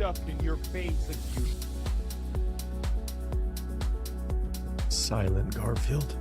stuffed in your face and you... Silent Garfield.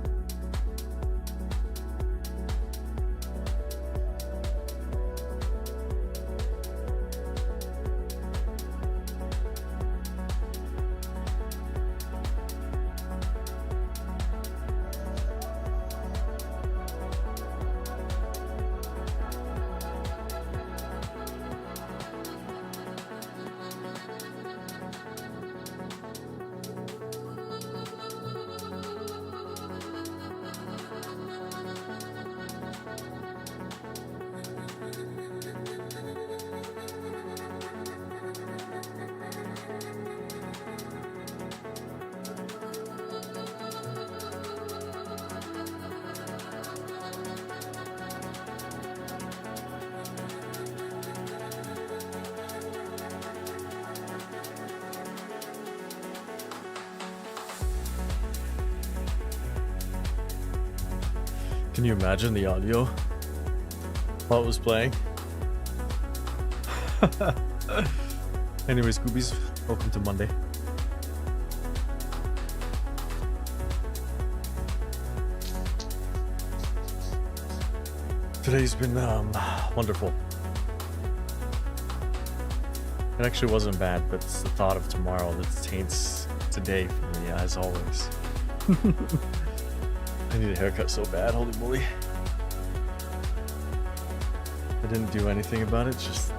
Can you imagine the audio while it was playing? Anyways, Goobies, welcome to Monday. Today's been wonderful. It actually wasn't bad, but it's the thought of tomorrow that taints today for me, as always. I need a haircut so bad, holy moly. I didn't do anything about it, just...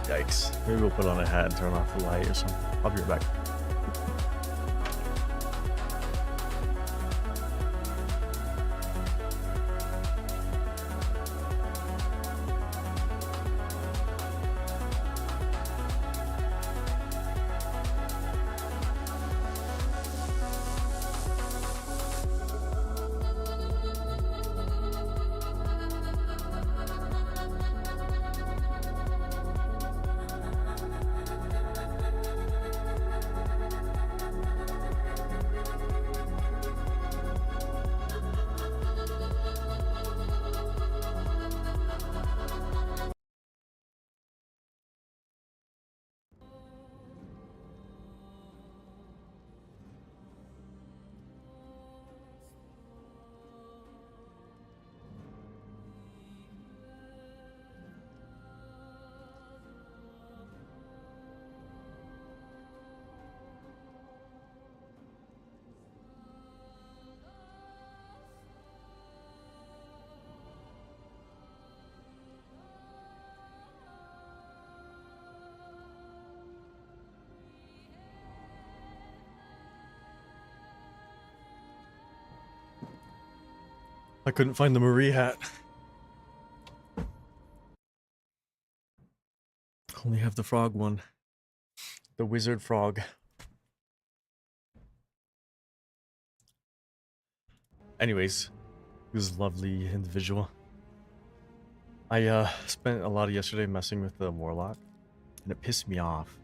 Yikes. Maybe we'll put on a hat and turn off the light or something. I'll be right back. I couldn't find the Marie hat. Only have the frog one. The wizard frog. Anyways, he was a lovely individual. I spent a lot of yesterday messing with the warlock, and it pissed me off.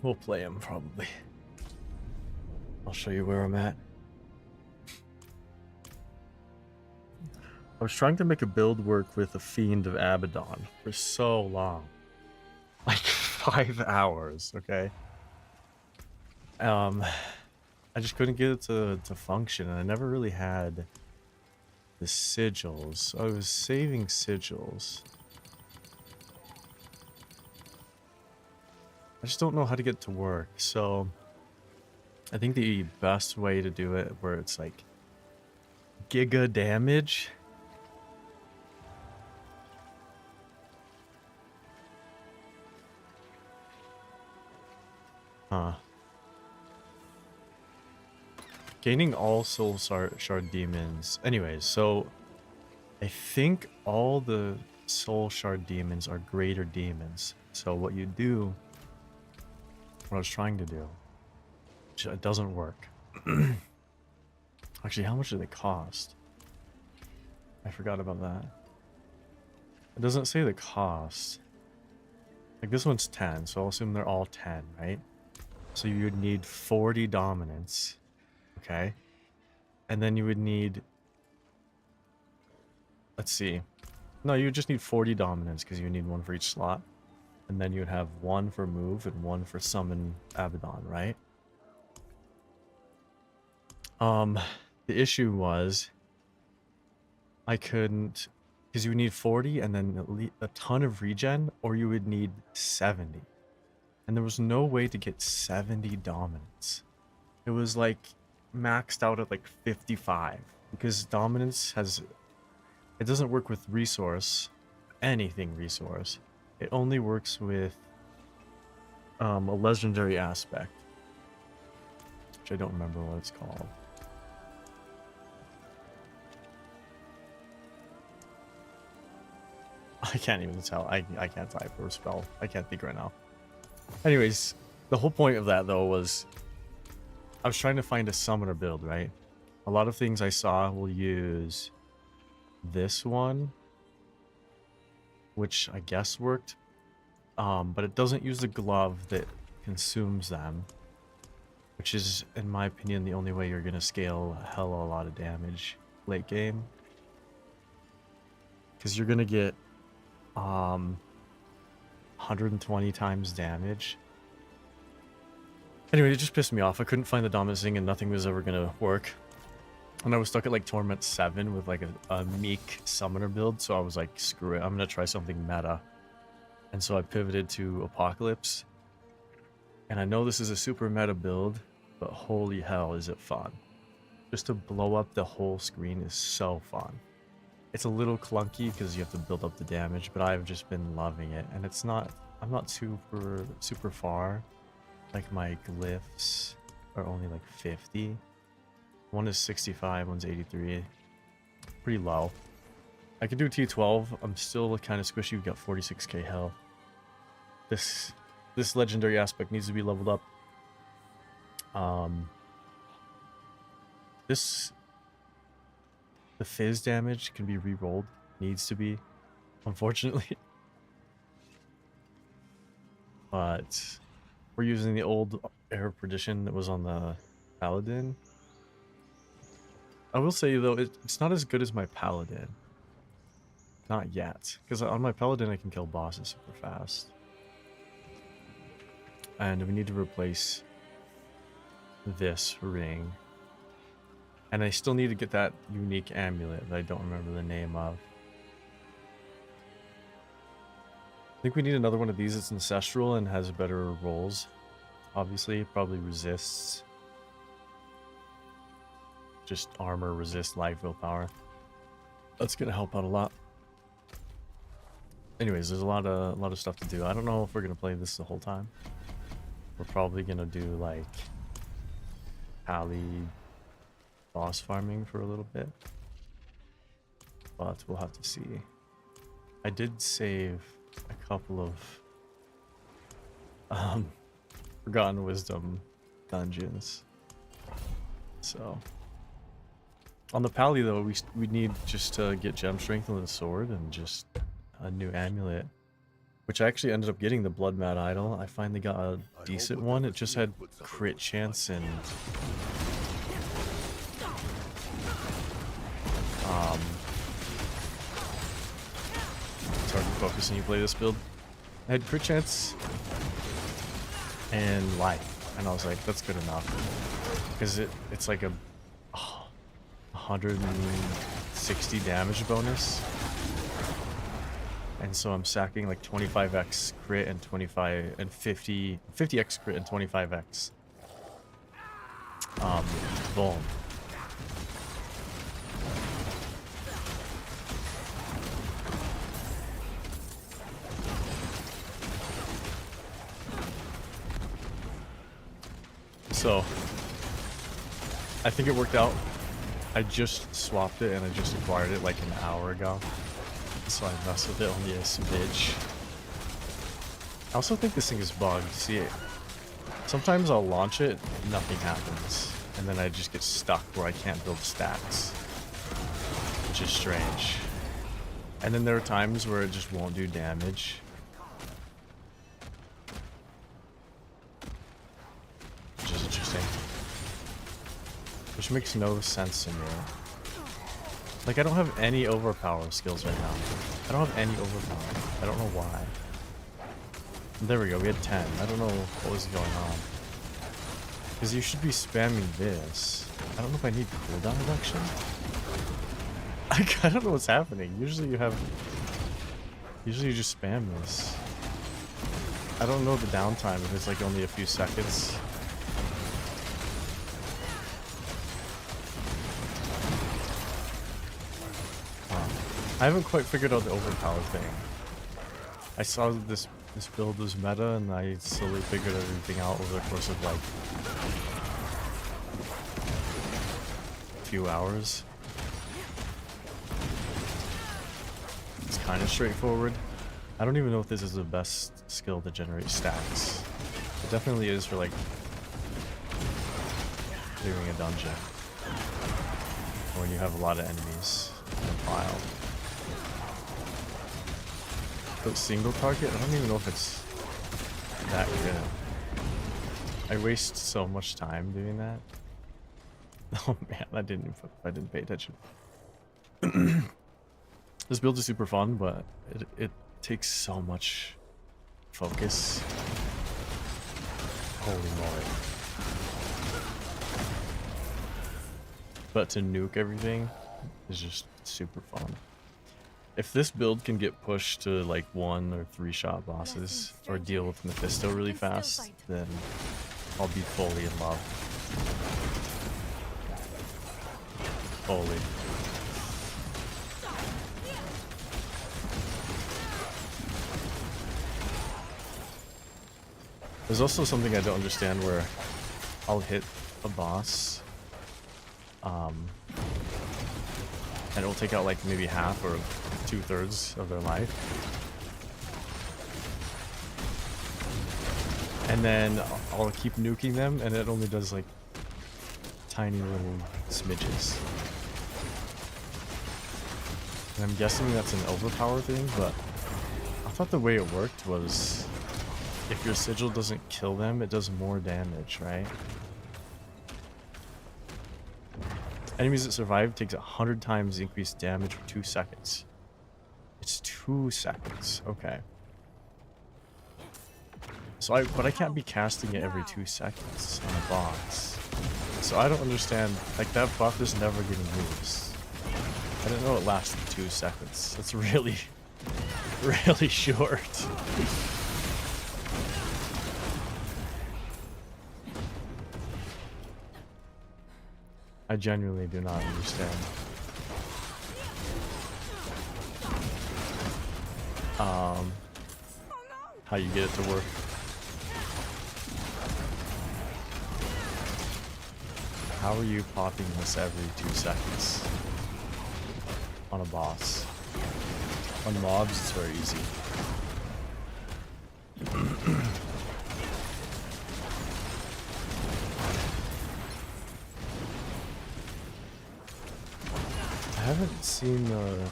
We'll play him probably. I'll show you where I'm at. I was trying to make a build work with the Fiend of Abaddon for so long. Like 5 hours, okay? I just couldn't get it to function, and I never really had the sigils. I was saving sigils. I just don't know how to get it to work, so I think the best way to do it, where it's like giga damage, gaining all soul shard demons. Anyways, so I think all the soul shard demons are greater demons. So what you do, what I was trying to do, it doesn't work. Actually, how much do they cost? I forgot about that. It doesn't say the cost. Like this one's 10, so I'll assume they're all 10, right? So you would need 40 dominance, okay? And then you would need... Let's see. No, you would just need 40 dominance because you need one for each slot. And then you'd have one for move and one for summon Abaddon, right? The issue was I couldn't, because you would need 40 and then a ton of regen, or you would need 70. And there was no way to get 70 dominance. It was like maxed out at like 55, because dominance has, it doesn't work with resource, anything resource. It only works with a legendary aspect, which I don't remember what it's called. I can't even tell. I can't type or spell. I can't think right now. Anyways, the whole point of that though was I was trying to find a summoner build, right? A lot of things I saw will use this one, which I guess worked, but it doesn't use the glove that consumes them, which is, in my opinion, the only way you're gonna scale a hell of a lot of damage late game, because you're gonna get 120 times damage. Anyway, it just pissed me off. I couldn't find the dominance thing and nothing was ever gonna work. And I was stuck at like Torment 7 with like a meek summoner build, so I was like, screw it, I'm gonna try something meta. And so I pivoted to Apocalypse. And I know this is a super meta build, but holy hell is it fun. Just to blow up the whole screen is so fun. It's a little clunky because you have to build up the damage, but I've just been loving it. And it's not, I'm not super far. Like my glyphs are only like 50. One is 65, one's 83. Pretty low. I can do T12. I'm still kind of squishy. We've got 46k health. This legendary aspect needs to be leveled up. The fizz damage can be re-rolled. Needs to be, unfortunately. But we're using the old Air of Perdition that was on the Paladin. I will say though, it's not as good as my Paladin. Not yet. Because on my Paladin I can kill bosses super fast. And we need to replace this ring. And I still need to get that unique amulet that I don't remember the name of. I think we need another one of these. It's ancestral and has better rolls. Obviously, probably resists. Just armor, resist, life, willpower. That's gonna help out a lot. Anyways, there's a lot of stuff to do. I don't know if we're gonna play this the whole time. We're probably gonna do like Pally boss farming for a little bit, but we'll have to see. I did save a couple of Forgotten Wisdom dungeons, so on the Pally though we need just to get gem strength on the sword and just a new amulet, which I actually ended up getting the Blood Mad Idol. I finally got a decent one. It just had crit chance and target focus when you play this build. I had crit chance and life, and I was like, that's good enough, because it's like a 160 damage bonus, and so I'm sacking like 25x crit and 50x crit and 25x boom. So, I think it worked out. I just swapped it and I just acquired it like an hour ago. So I messed with it only a smidge. I also think this thing is bugged. See, sometimes I'll launch it, nothing happens. And then I just get stuck where I can't build stacks. Which is strange. And then there are times where it just won't do damage. Which makes no sense to me. Like, I don't have any overpower skills right now. I don't have any overpower. I don't know why. There we go, we had 10. I don't know what was going on. Because you should be spamming this. I don't know if I need cooldown reduction. I don't know what's happening. Usually you just spam this. I don't know the downtime if it's like only a few seconds. I haven't quite figured out the overpower thing. I saw that this build was meta and I slowly figured everything out over the course of like a few hours. It's kind of straightforward. I don't even know if this is the best skill to generate stacks. It definitely is for like clearing a dungeon or when you have a lot of enemies in a pile. But single target, I don't even know if it's that good. I waste so much time doing that. Oh man, I didn't pay attention. This build is super fun, but it takes so much focus. Holy moly. But to nuke everything is just super fun. If this build can get pushed to like 1 or 3 shot bosses or deal with Mephisto really fast, then I'll be fully in love. Fully. There's also something I don't understand where I'll hit a boss, and it will take out like maybe half or 2/3 of their life. And then I'll keep nuking them and it only does like tiny little smidges. And I'm guessing that's an overpower thing, but I thought the way it worked was if your sigil doesn't kill them, it does more damage, right? Enemies that survive takes 100 times the increased damage for 2 seconds. It's 2 seconds, okay. So but I can't be casting it every 2 seconds on a boss. So I don't understand, like that buff is never getting used. I didn't know it lasted 2 seconds. That's really, really short. I genuinely do not understand. How you get it to work. How are you popping this every 2 seconds on a boss? On mobs, it's very easy. I haven't seen the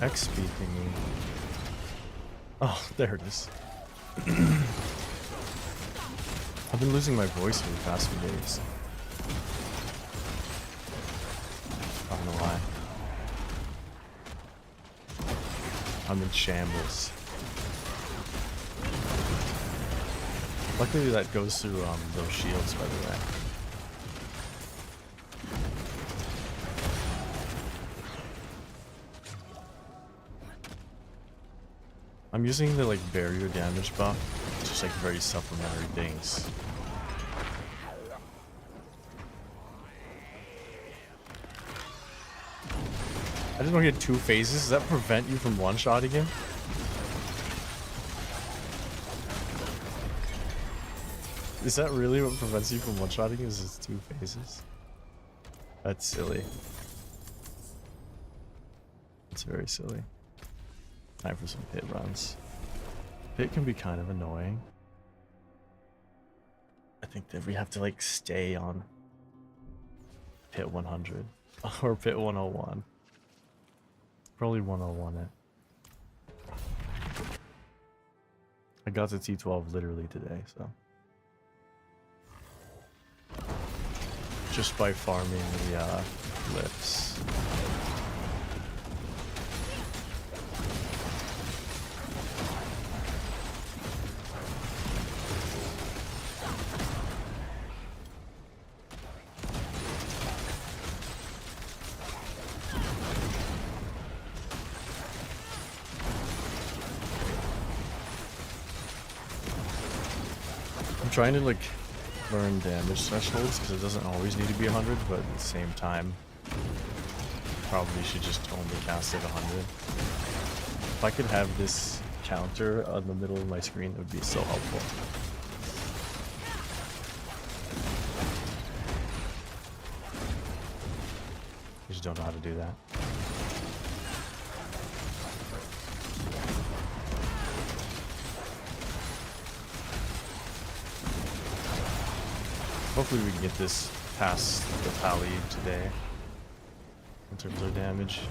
XP thingy. Oh, there it is. I've been losing my voice for the past few days. I don't know why. I'm in shambles. Luckily that goes through those shields, by the way. I'm using the like barrier damage buff, it's just like very supplementary things. I didn't know he had 2 phases. Does that prevent you from one-shotting him? Is that really what prevents you from one-shotting? Is his 2 phases? That's silly. It's very silly. Time for some pit runs. Pit can be kind of annoying. I think that we have to like stay on pit 100 or pit 101. Probably 101 it. I got to T12 literally today, so. Just by farming the lips. trying to like learn damage thresholds because it doesn't always need to be 100, but at the same time, probably should just only cast at 100. If I could have this counter on the middle of my screen, it would be so helpful. I just don't know how to do that. Hopefully we can get this past the pally today in terms of damage.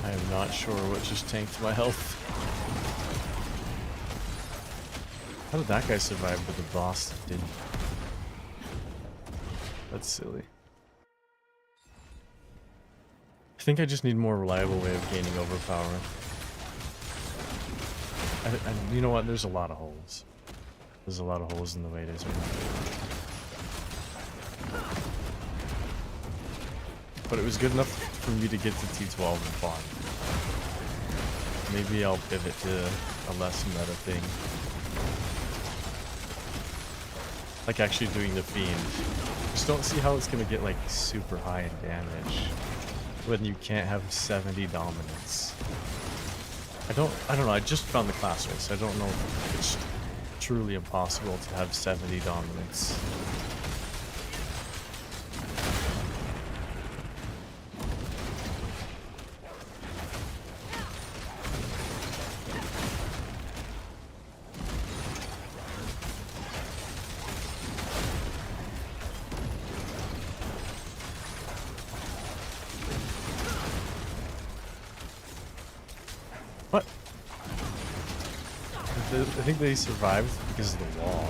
I am not sure what just tanked my health. How did that guy survive but the boss didn't? That's silly. I think I just need a more reliable way of gaining overpower. You know what? There's a lot of holes. There's a lot of holes in the way it is right now. But it was good enough for me to get to T12 and farm. Maybe I'll pivot to a less meta thing. Like actually doing the Fiend. Just don't see how it's gonna get like super high in damage when you can't have 70 dominance. I don't know, I just found the class race. I don't know if it's truly impossible to have 70 dominance. What? I think they survived because of the wall.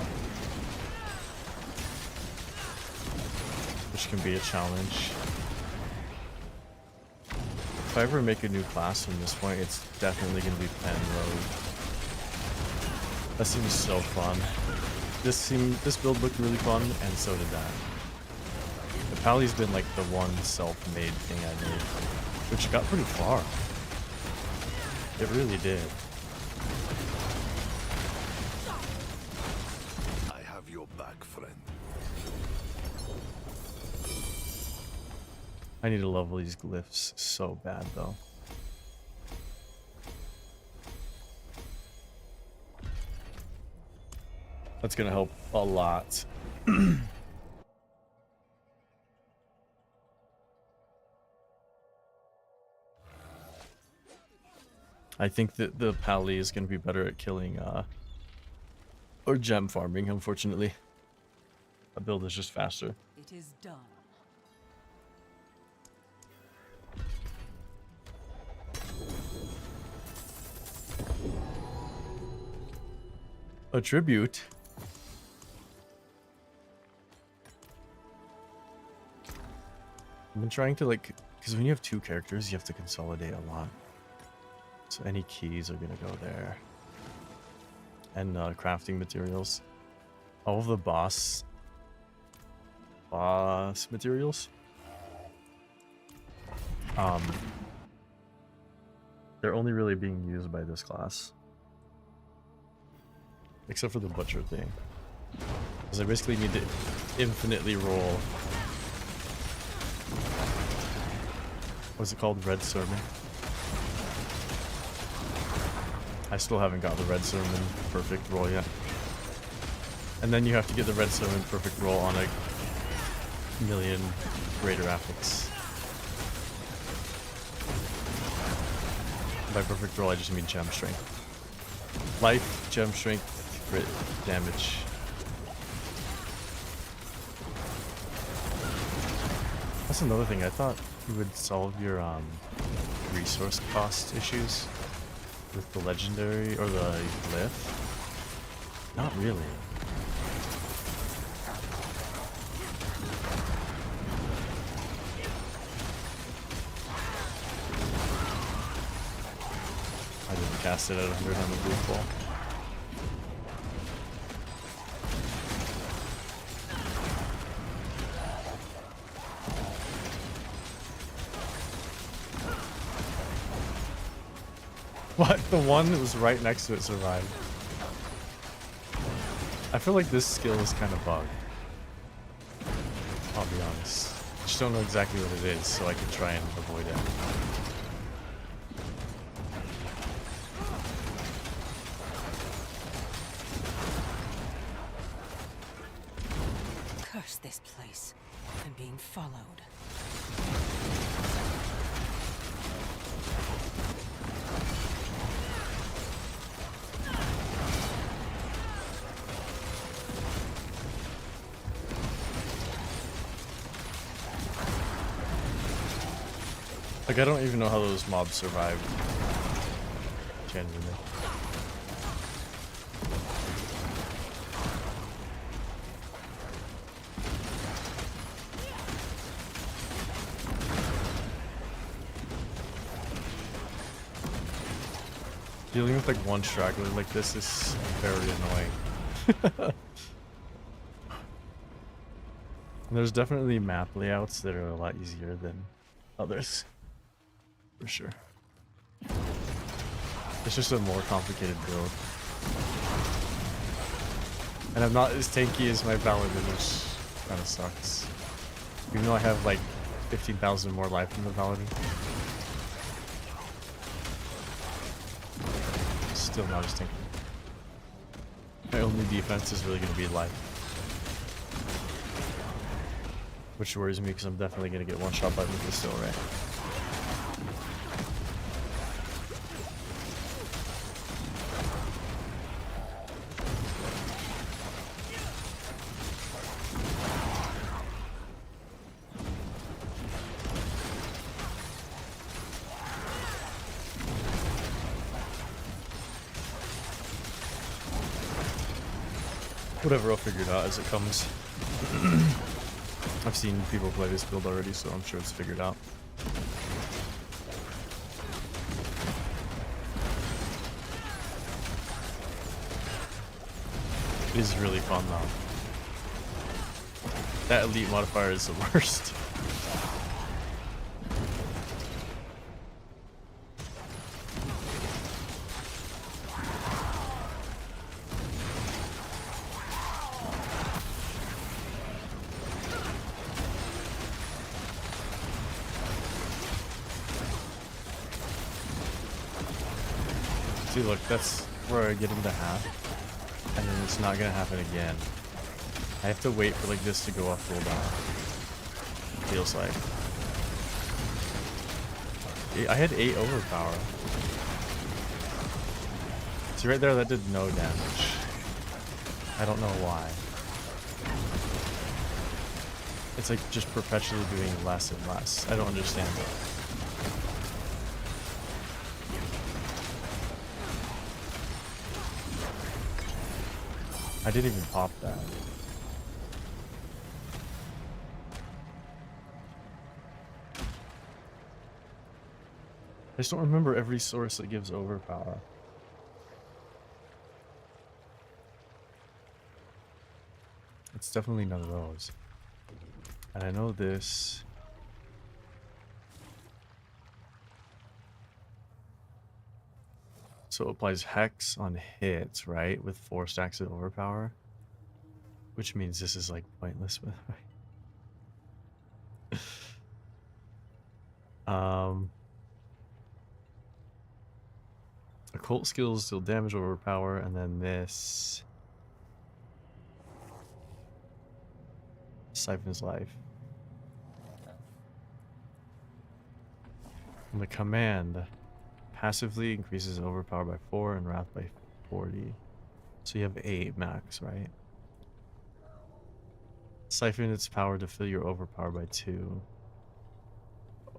Which can be a challenge. If I ever make a new class from this point, it's definitely going to be Pen Road. That seems so fun. This build looked really fun, and so did that. The Pally's been like the one self-made thing I made, which got pretty far. It really did. I have your back, friend. I need to level these glyphs so bad, though. That's gonna help a lot. I think that the Pally is going to be better at killing, or gem farming, unfortunately. A build is just faster. It is done. A tribute. I've been trying to, like, because when you have two characters, you have to consolidate a lot. So any keys are gonna go there. And crafting materials. All of the boss materials. They're only really being used by this class. Except for the butcher thing. Because I basically need to infinitely roll. What's it called? Red Sermon. I still haven't got the Red Sermon perfect roll yet. And then you have to get the Red Sermon perfect roll on a million greater affix. By perfect roll, I just mean gem strength. Life, gem strength, crit, damage. That's another thing. I thought you would solve your resource cost issues with the legendary or the glyph. Not really. I didn't cast it at 100 on the blue ball. What? The one that was right next to it survived. I feel like this skill is kind of bugged. I'll be honest. I just don't know exactly what it is, so I can try and avoid it. Curse this place. I'm being followed. Like, I don't even know how those mobs survived. Genuinely. Dealing with like one straggler like this is very annoying. There's definitely map layouts that are a lot easier than others. For sure. It's just a more complicated build. And I'm not as tanky as my paladin, which kind of sucks. Even though I have like 15,000 more life than the paladin. Still not as tanky. My only defense is really going to be life. Which worries me because I'm definitely going to get one shot by the still, right? Whatever, I'll figure it out as it comes. I've seen people play this build already, so I'm sure it's figured out. It is really fun though. That elite modifier is the worst. See, look, that's where I get into half, and then it's not gonna happen again. I have to wait for like this to go off cooldown. Feels like. I had 8 overpower. See right there, that did no damage. I don't know why. It's like just perpetually doing less and less. I don't understand it. I didn't even pop that. I just don't remember every source that gives overpower. It's definitely none of those. And I know this. So it applies Hex on hits, right? With 4 stacks of overpower. Which means this is like pointless, by the way. Occult skills deal damage overpower, and then this siphons life. And the command passively increases overpower by 4 and wrath by 40. So you have 8 max, right? Siphon its power to fill your overpower by 2.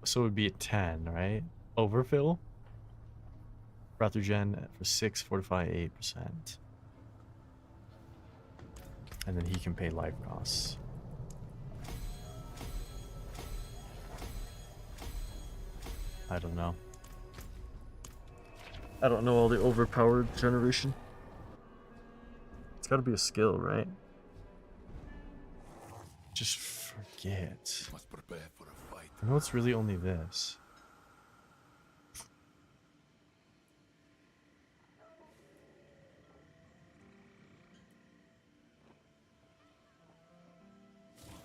So it would be at 10, right? Overfill? Wrath regen for 6, fortify 8%. And then he can pay life costs. I don't know. I don't know all the overpowered generation. It's gotta be a skill, right? Just forget. Must prepare for a fight. I know it's really only this.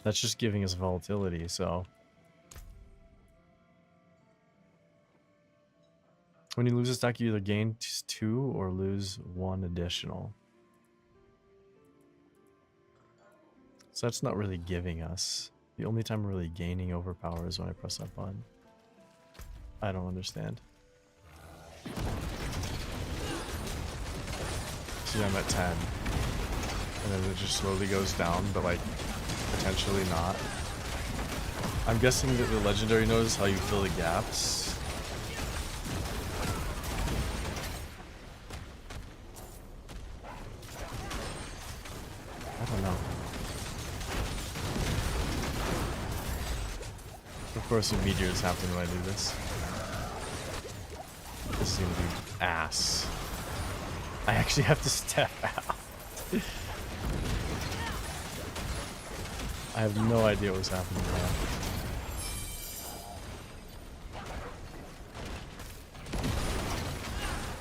That's just giving us volatility, so. When you lose a stack, you either gain 2 or lose 1 additional. So that's not really giving us. The only time we're really gaining overpower is when I press that button. I don't understand. See, I'm at 10. And then it just slowly goes down, but like, potentially not. I'm guessing that the legendary knows how you fill the gaps. I don't know. Of course, the meteors happen when I do this. This is gonna be ass. I actually have to step out. I have no idea what's happening there.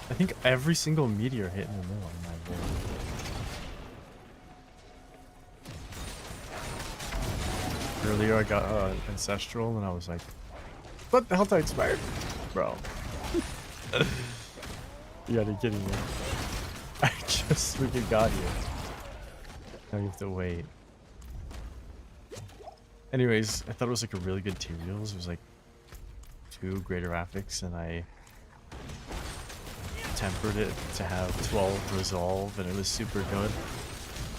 I think every single meteor hit in the middle of my board. Earlier I got Ancestral and I was like, what the hell did I expire? Bro. You gotta be kidding me. I just freaking got you. Now you have to wait. Anyways, I thought it was like a really good materials. It was like 2 greater graphics and I tempered it to have 12 resolve and it was super good.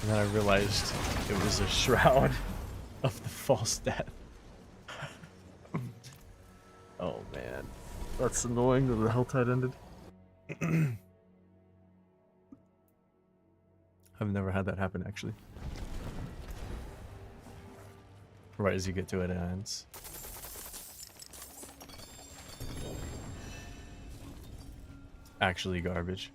And then I realized it was a shroud of the false death. Oh man. That's annoying that the Helltide ended. I've never had that happen actually. Right as you get to it, it ends. Actually garbage.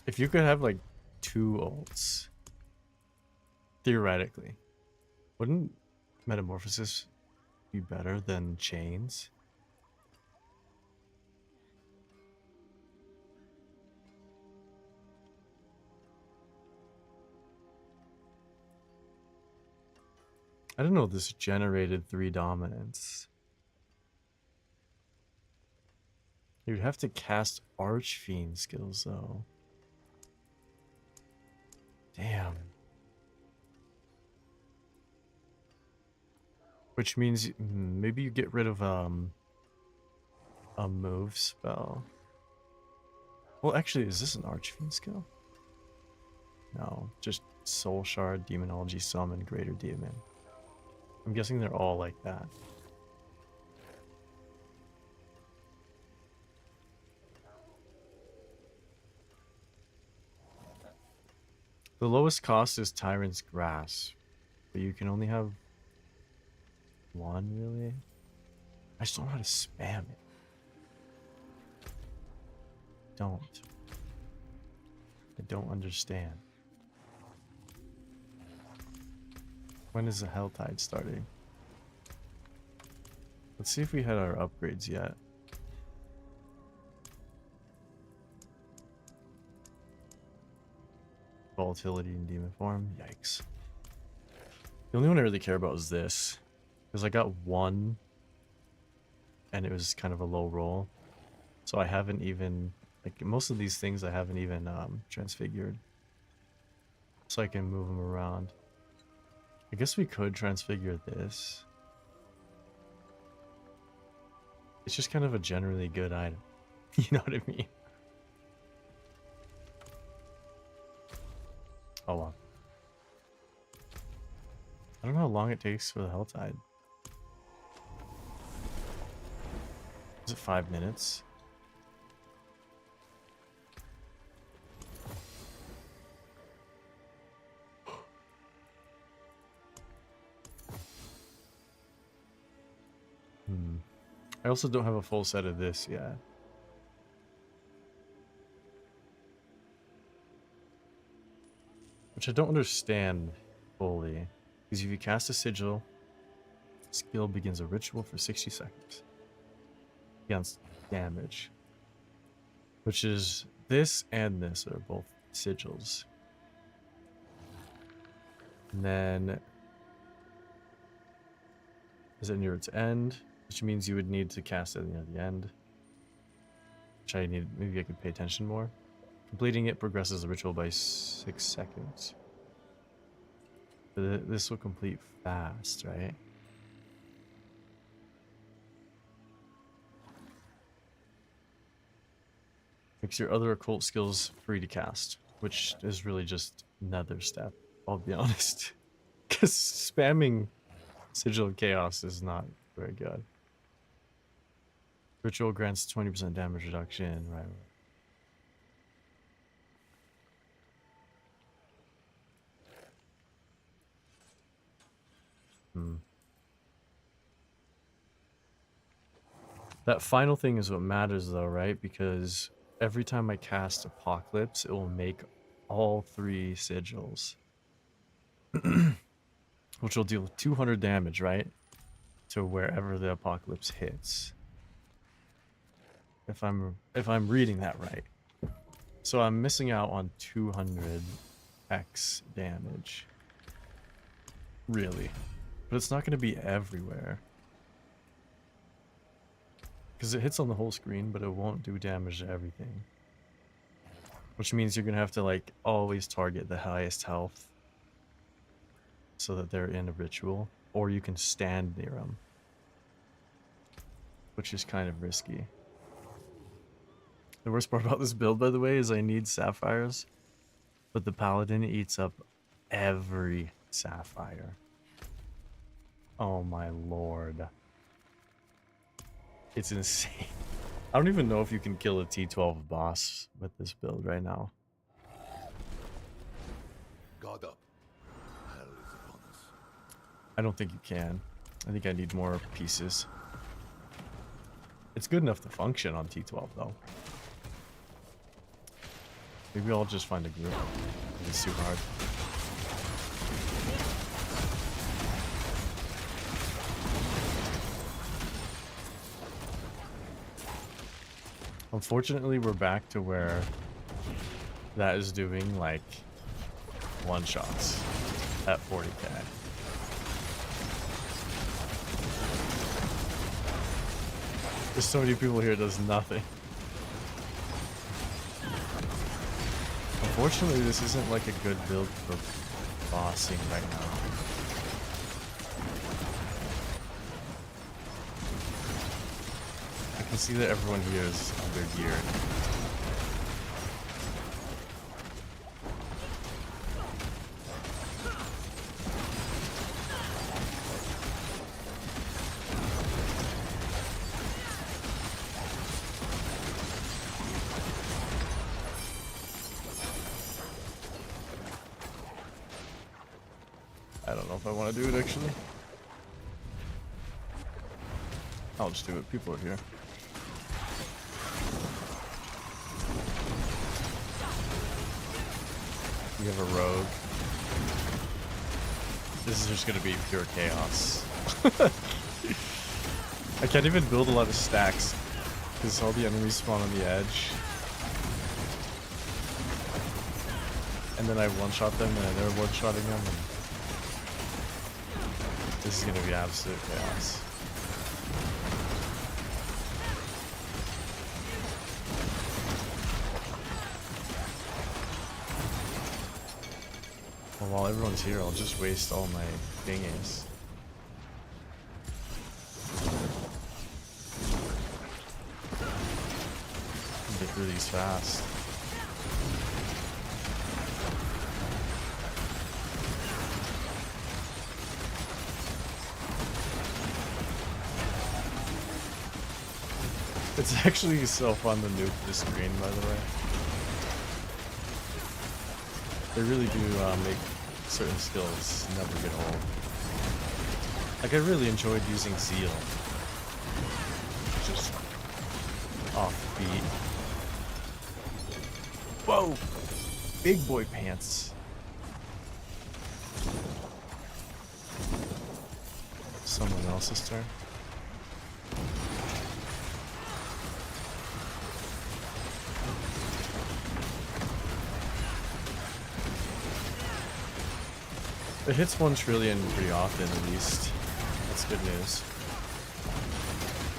If you could have like 2 ults, theoretically, wouldn't Metamorphosis be better than Chains? I don't know, this generated 3 dominance. You'd have to cast Archfiend skills though. Damn. Which means maybe you get rid of a move spell. Well, actually, is this an Archfiend skill? No, just Soul Shard, Demonology, Summon, Greater Demon. I'm guessing they're all like that. The lowest cost is Tyrant's Grasp, but you can only have 1, really? I just don't know how to spam it. I don't understand. When is the Helltide starting? Let's see if we had our upgrades yet. Volatility in demon form. Yikes. The only one I really care about is this. Because I got 1 and it was kind of a low roll. So I haven't even, like most of these things I haven't even transfigured. So I can move them around. I guess we could transfigure this. It's just kind of a generally good item. You know what I mean? Hold on. I don't know how long it takes for the Helltide. Is it 5 minutes? I also don't have a full set of this yet. Which I don't understand fully. Because if you cast a sigil, skill begins a ritual for 60 seconds. Against damage. Which is this and this are both sigils. And then is it near its end, which means you would need to cast it near the end. Which I need, maybe I could pay attention more. Completing it progresses the ritual by 6 seconds. But this will complete fast, right? Makes your other occult skills free to cast, which is really just another step, I'll be honest. Because spamming Sigil of Chaos is not very good. Ritual grants 20% damage reduction, right? That final thing is what matters though, right? Because every time I cast Apocalypse, it will make all 3 sigils. Which will deal 200 damage, right? To wherever the Apocalypse hits. If I'm reading that right. So I'm missing out on 200x damage. Really. But it's not going to be everywhere. Because it hits on the whole screen, but it won't do damage to everything. Which means you're going to have to, like, always target the highest health. So that they're in a ritual. Or you can stand near them. Which is kind of risky. The worst part about this build, by the way, is I need sapphires. But the paladin eats up every sapphire. Oh my lord. It's insane. I don't even know if you can kill a T12 boss with this build right now. God up. Hell is upon us. I don't think you can. I think I need more pieces. It's good enough to function on T12 though. Maybe I'll just find a group. It's too hard. Unfortunately, we're back to where that is doing like one-shots at 40k. There's so many people here, it does nothing. Unfortunately, this isn't like a good build for bossing right now. I can see that everyone here is undergeared. I don't know if I want to do it actually. I'll just do it. People are here. We have a rogue. This is just gonna be pure chaos. I can't even build a lot of stacks because all the enemies spawn on the edge. And then I one-shot them and then they're one-shotting them. And this is gonna be absolute chaos. Well, while everyone's here, I'll just waste all my thingies. Get through these fast. It's actually so fun to nuke the screen, by the way. They really do make certain skills never get old. Like, I really enjoyed using Zeal. offbeat. Whoa! Big boy pants. Someone else's turn. It hits 1 trillion pretty often, at least. That's good news.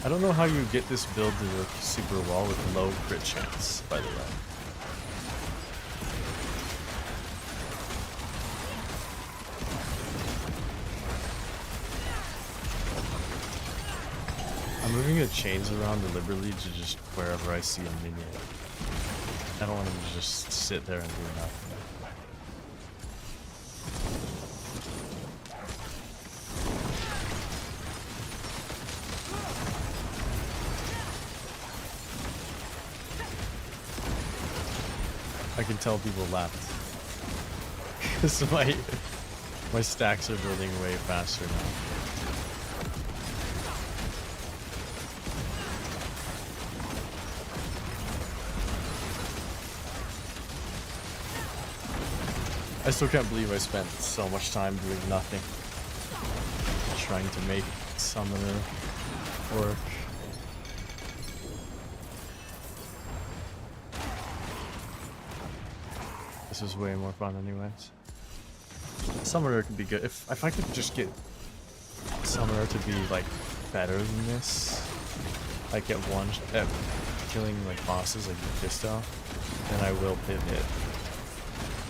I don't know how you get this build to work super well with low crit chance, by the way. I'm moving the chains around deliberately to just wherever I see a minion. I don't want them to just sit there and do nothing. I can tell people left. Because my stacks are building way faster now. I still can't believe I spent so much time doing nothing. Trying to make summoner work. This is way more fun anyways. Summoner could be good. If I could just get Summoner to be like better than this, like at killing like bosses like Mephisto, then I will pivot.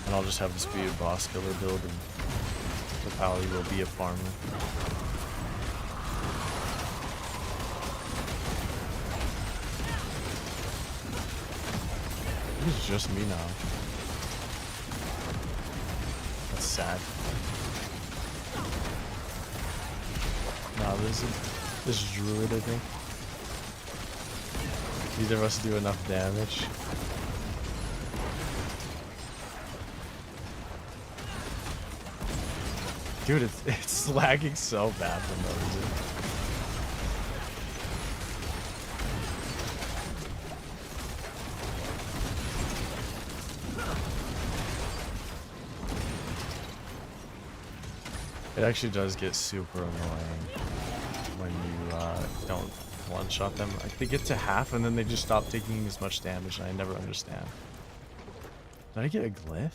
And I'll just have this be a boss killer build and the Pally will be a farmer. It's just me now. That's sad. Nah, this druid, I think. Neither of us do enough damage. Dude, it's lagging so bad for no reason. It actually does get super annoying when you don't one-shot them. Like, they get to half and then they just stop taking as much damage, and I never understand. Did I get a glyph?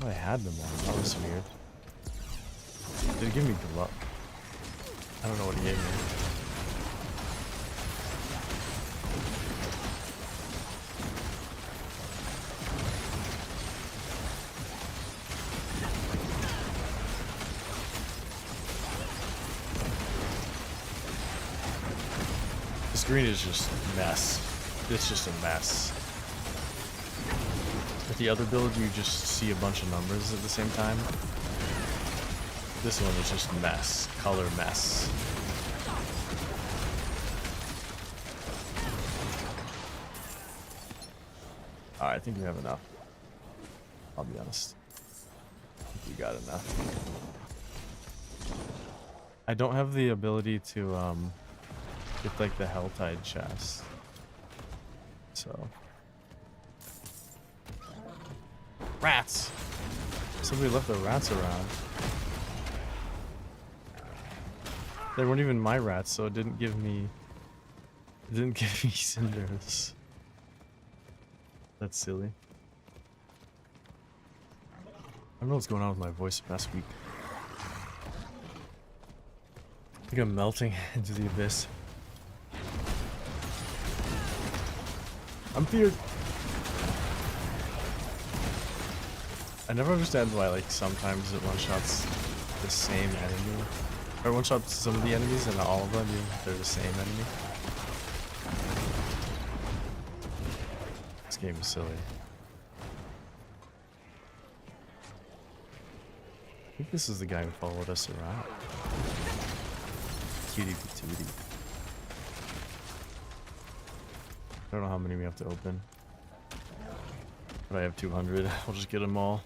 Oh, I had them on. That was weird. Did it give me good luck? I don't know what it gave me. The screen is just a mess. It's just a mess. With the other build, you just see a bunch of numbers at the same time. This one is just mess. Color mess. Alright, I think we have enough. I'll be honest. I think we got enough. I don't have the ability to get like the Helltide chest. So rats! Somebody left the rats around. They weren't even my rats, so it didn't give me cinders. That's silly. I don't know what's going on with my voice the past week. I think I'm melting into the abyss. I'm feared. I never understand why, like, sometimes it one-shots the same enemy. Or one-shots some of the enemies and not all of them, even if they're the same enemy. This game is silly. I think this is the guy who followed us around. Cutie patootie. I don't know how many we have to open. But I have 200. I'll just get them all.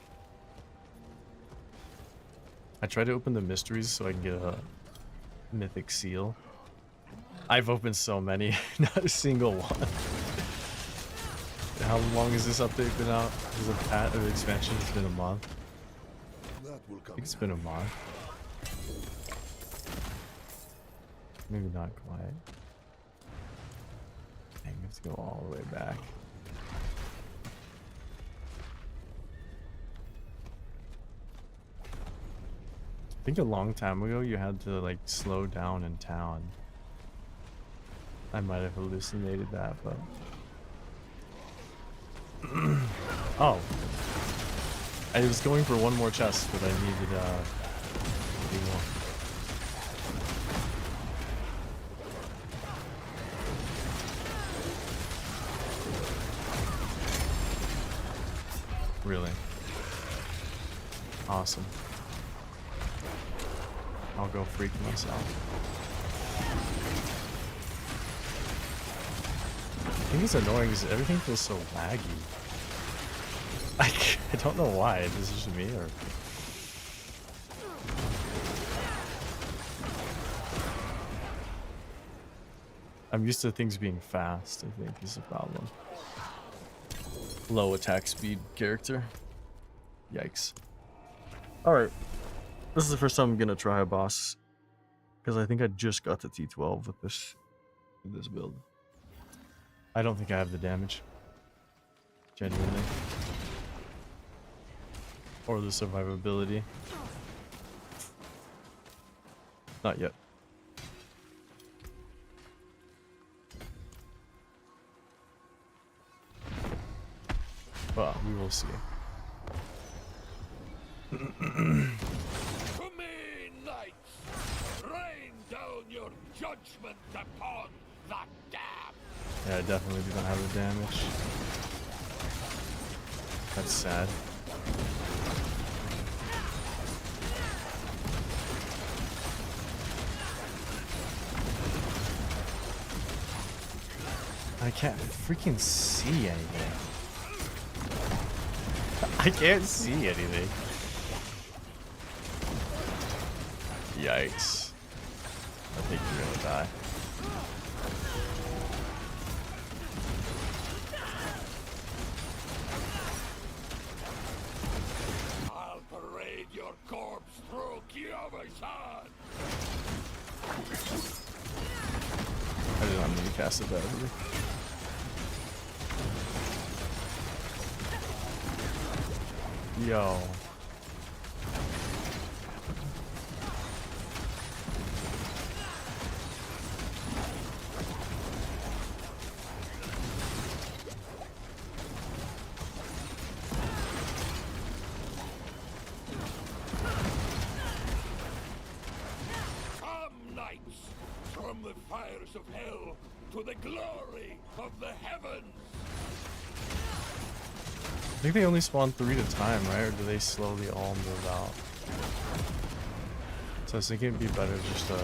I tried to open the mysteries so I can get a mythic seal. I've opened so many, not a single one. How long has this update been out? Is a patch of expansion? It's been a month. That will I come think it's in been a handy. month. Maybe not quite. Dang, I have to go all the way back. I think a long time ago you had to like slow down in town. I might have hallucinated that, but oh, I was going for one more chest, but I needed a few more. Really awesome. I'll go freak myself. I think it's annoying because everything feels so laggy. I don't know why. This is just me, or I'm used to things being fast. I think is the problem. Low attack speed character. Yikes. All right, this is the first time I'm gonna try a boss because I think I just got to T12 with this build. I don't think I have the damage. Genuinely. Or the survivability. Not yet. Well, we will see. To me, knights! Rain down your judgment upon the damned! Yeah, I definitely do not have the damage. That's sad. I can't freaking see anything. I can't see anything. Yikes. I think you're gonna die. I'll parade your corpse through Kyoto-san! I did not mean to cast it that early. Yo. Come, knights, from the fires of hell to the glory of the heavens! I think they only spawn 3 at a time, right? Or do they slowly all move out? So I was thinking it'd be better just to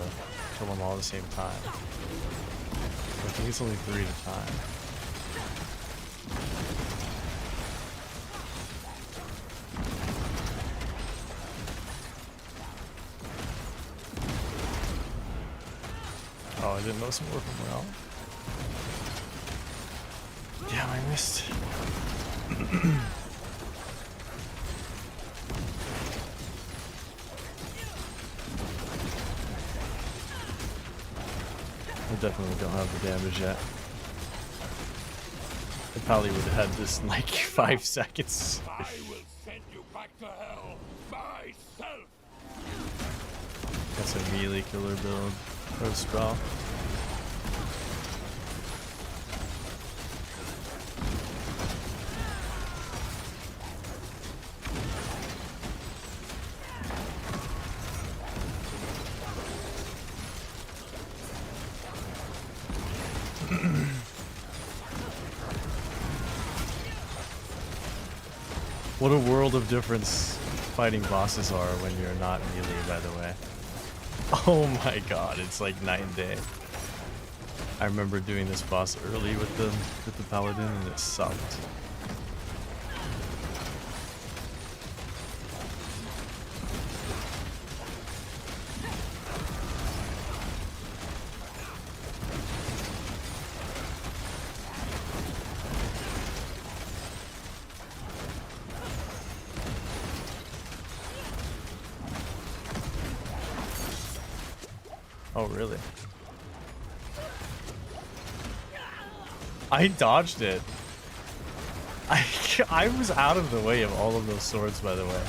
kill them all at the same time. But I think it's only 3 at a time. Oh, I didn't know some more from around. Damn, I missed. I definitely don't have the damage yet. I probably would have had this in like 5 seconds. I will send you back to hell myself! That's a melee killer build. Or a straw. What a world of difference fighting bosses are when you're not melee, by the way. Oh my god, it's like night and day. I remember doing this boss early with the paladin and it sucked. Oh, really? I dodged it. I was out of the way of all of those swords, by the way.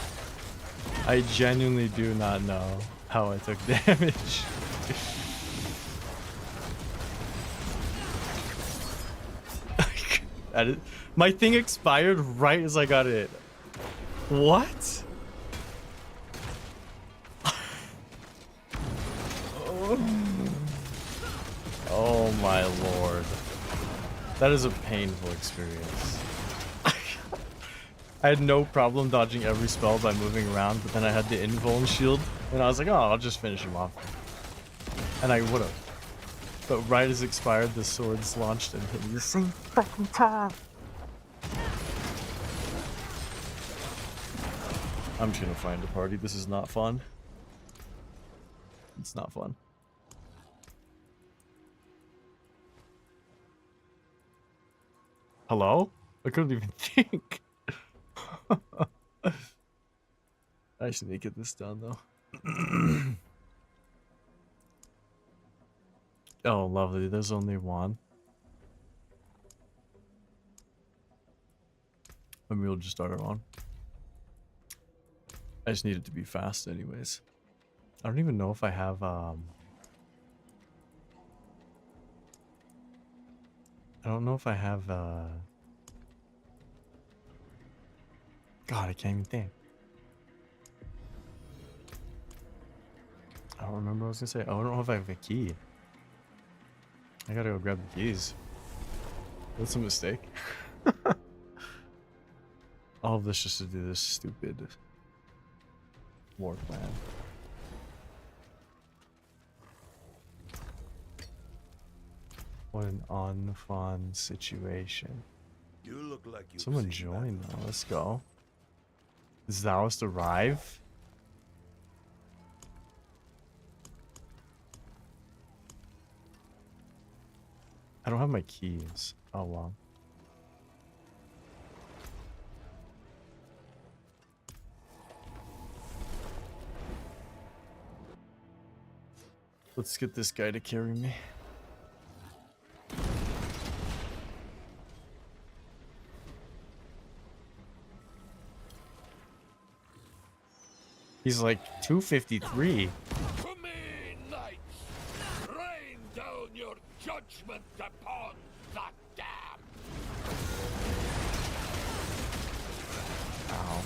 I genuinely do not know how I took damage. My thing expired right as I got it. What? Oh my lord. That is a painful experience. I had no problem dodging every spell by moving around, but then I had the invuln shield, and I was like, oh, I'll just finish him off. And I would have. But right as it expired, the swords launched and hit me the same fucking time. I'm just gonna find a party. This is not fun. It's not fun. Hello? I couldn't even think. I just need to get this done though. Oh, lovely. There's only one. Maybe we'll just start her on. I just need it to be fast anyways. I don't even know if I have I don't know if I have God, I can't even think. I don't remember what I was gonna say. Oh, I don't know if I have a key. I gotta go grab the keys. That's a mistake. All of this just to do this stupid war plan. What an unfun situation. You look like you. Someone joined though. Let's go. Is Zaost arrive? I don't have my keys. Oh well. Let's get this guy to carry me. He's like 253. To me, knights, rain down your judgment upon the damned. Ow.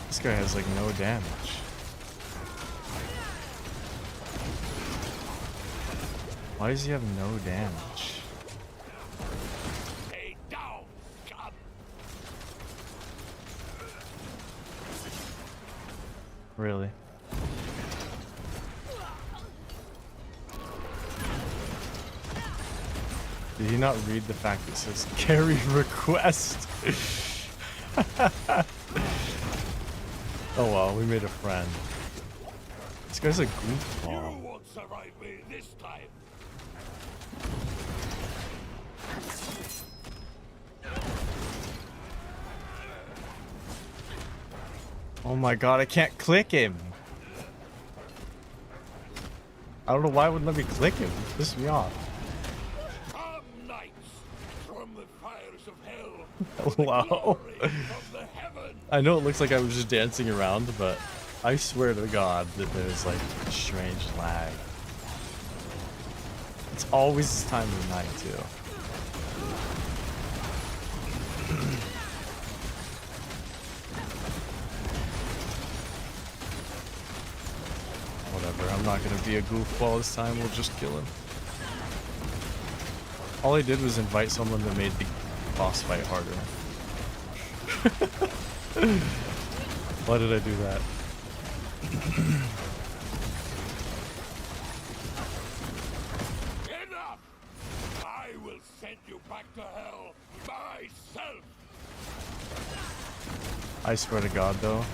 This guy has like no damage. Why does he have no damage? Stay down, scum. Really? Did he not read the fact that says carry request? Oh well, we made a friend. This guy's a goofball. You won't survive me this time. Oh my god, I can't click him. I don't know why it wouldn't let me click him. It pissed me off. Come, knights, from the fires of hell. Hello? Glory from the heavens. I know it looks like I was just dancing around, but I swear to God that there's like strange lag. It's always this time of the night too. Whatever, I'm not gonna be a goofball this time, we'll just kill him. All I did was invite someone that made the boss fight harder. Why did I do that? Enough! I will send you back to hell myself. I swear to God though,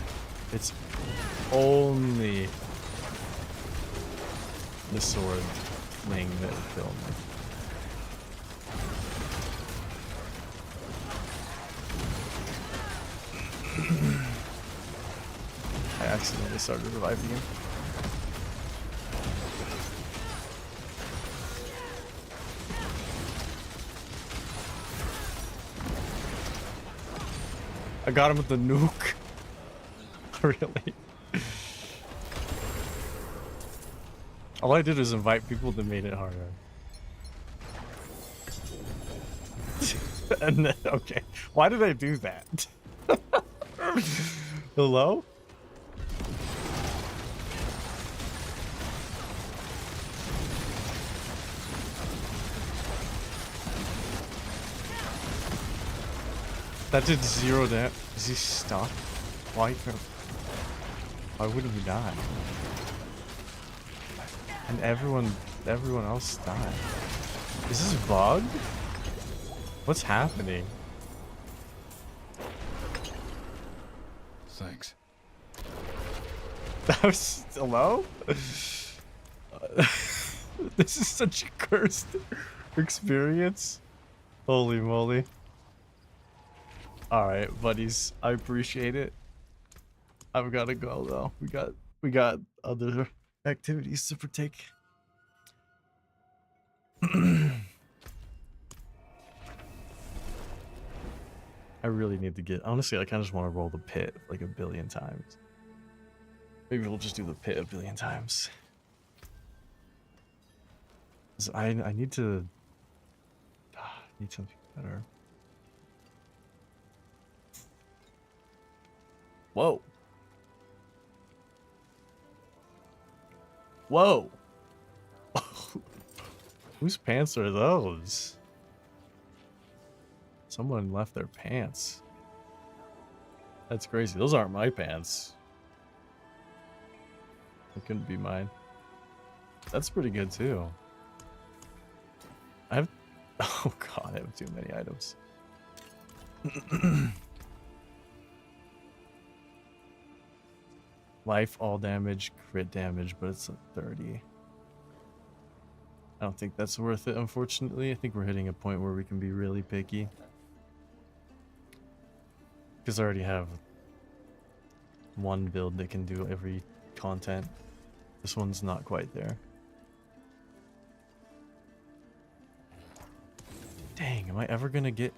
it's only the sword thing that killed me. accidentally started reviving him. I got him with the nuke. Really? All I did was invite people that made it harder. And then, okay. Why did I do that? Hello? That did 0 damage. Is he stuck? Why wouldn't he die? And everyone else died. Is this bugged? What's happening? Thanks. That was hello? This is such a cursed experience. Holy moly. Alright, buddies. I appreciate it. I've gotta go though. We got other activities to partake. I really need to get, honestly, I kind of just want to roll the pit like a billion times. Maybe we'll just do the pit a billion times. 'Cause I need to need something better. Whoa. Whoa. Whose pants are those? Someone left their pants. That's crazy. Those aren't my pants. It couldn't be mine. That's pretty good too. I have... Oh god, I have too many items. Life, all damage, crit damage, but it's a 30. I don't think that's worth it, unfortunately. I think we're hitting a point where we can be really picky. Because I already have one build that can do every content. This one's not quite there. Dang, am I ever gonna get...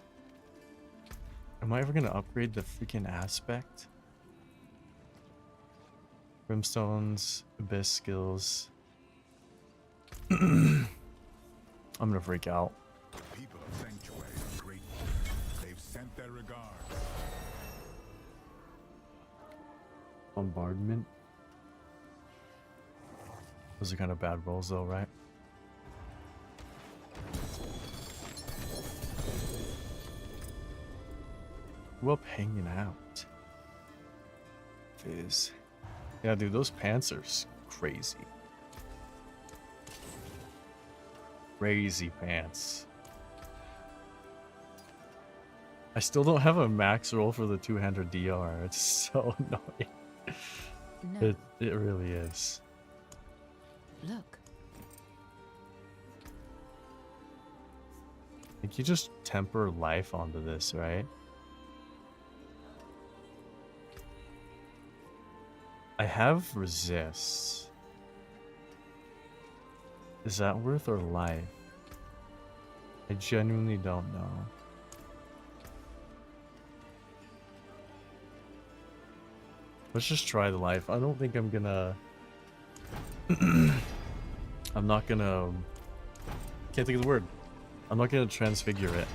Am I ever gonna upgrade the freaking aspect? Brimstones, abyss skills. I'm gonna freak out. People of Sanctuary are grateful. They've sent their regards. Bombardment. Those are kind of bad rolls though, right? Who up hanging out? Fizz. Yeah, dude, those pants are crazy. Crazy pants. I still don't have a max roll for the two-hander DR. It's so annoying. No. It really is. Look. I think you just temper life onto this, right? I have resist. Is that worth or life? I genuinely don't know. Let's just try the life. I don't think I'm gonna... I'm not gonna... Can't think of the word. I'm not gonna transfigure it.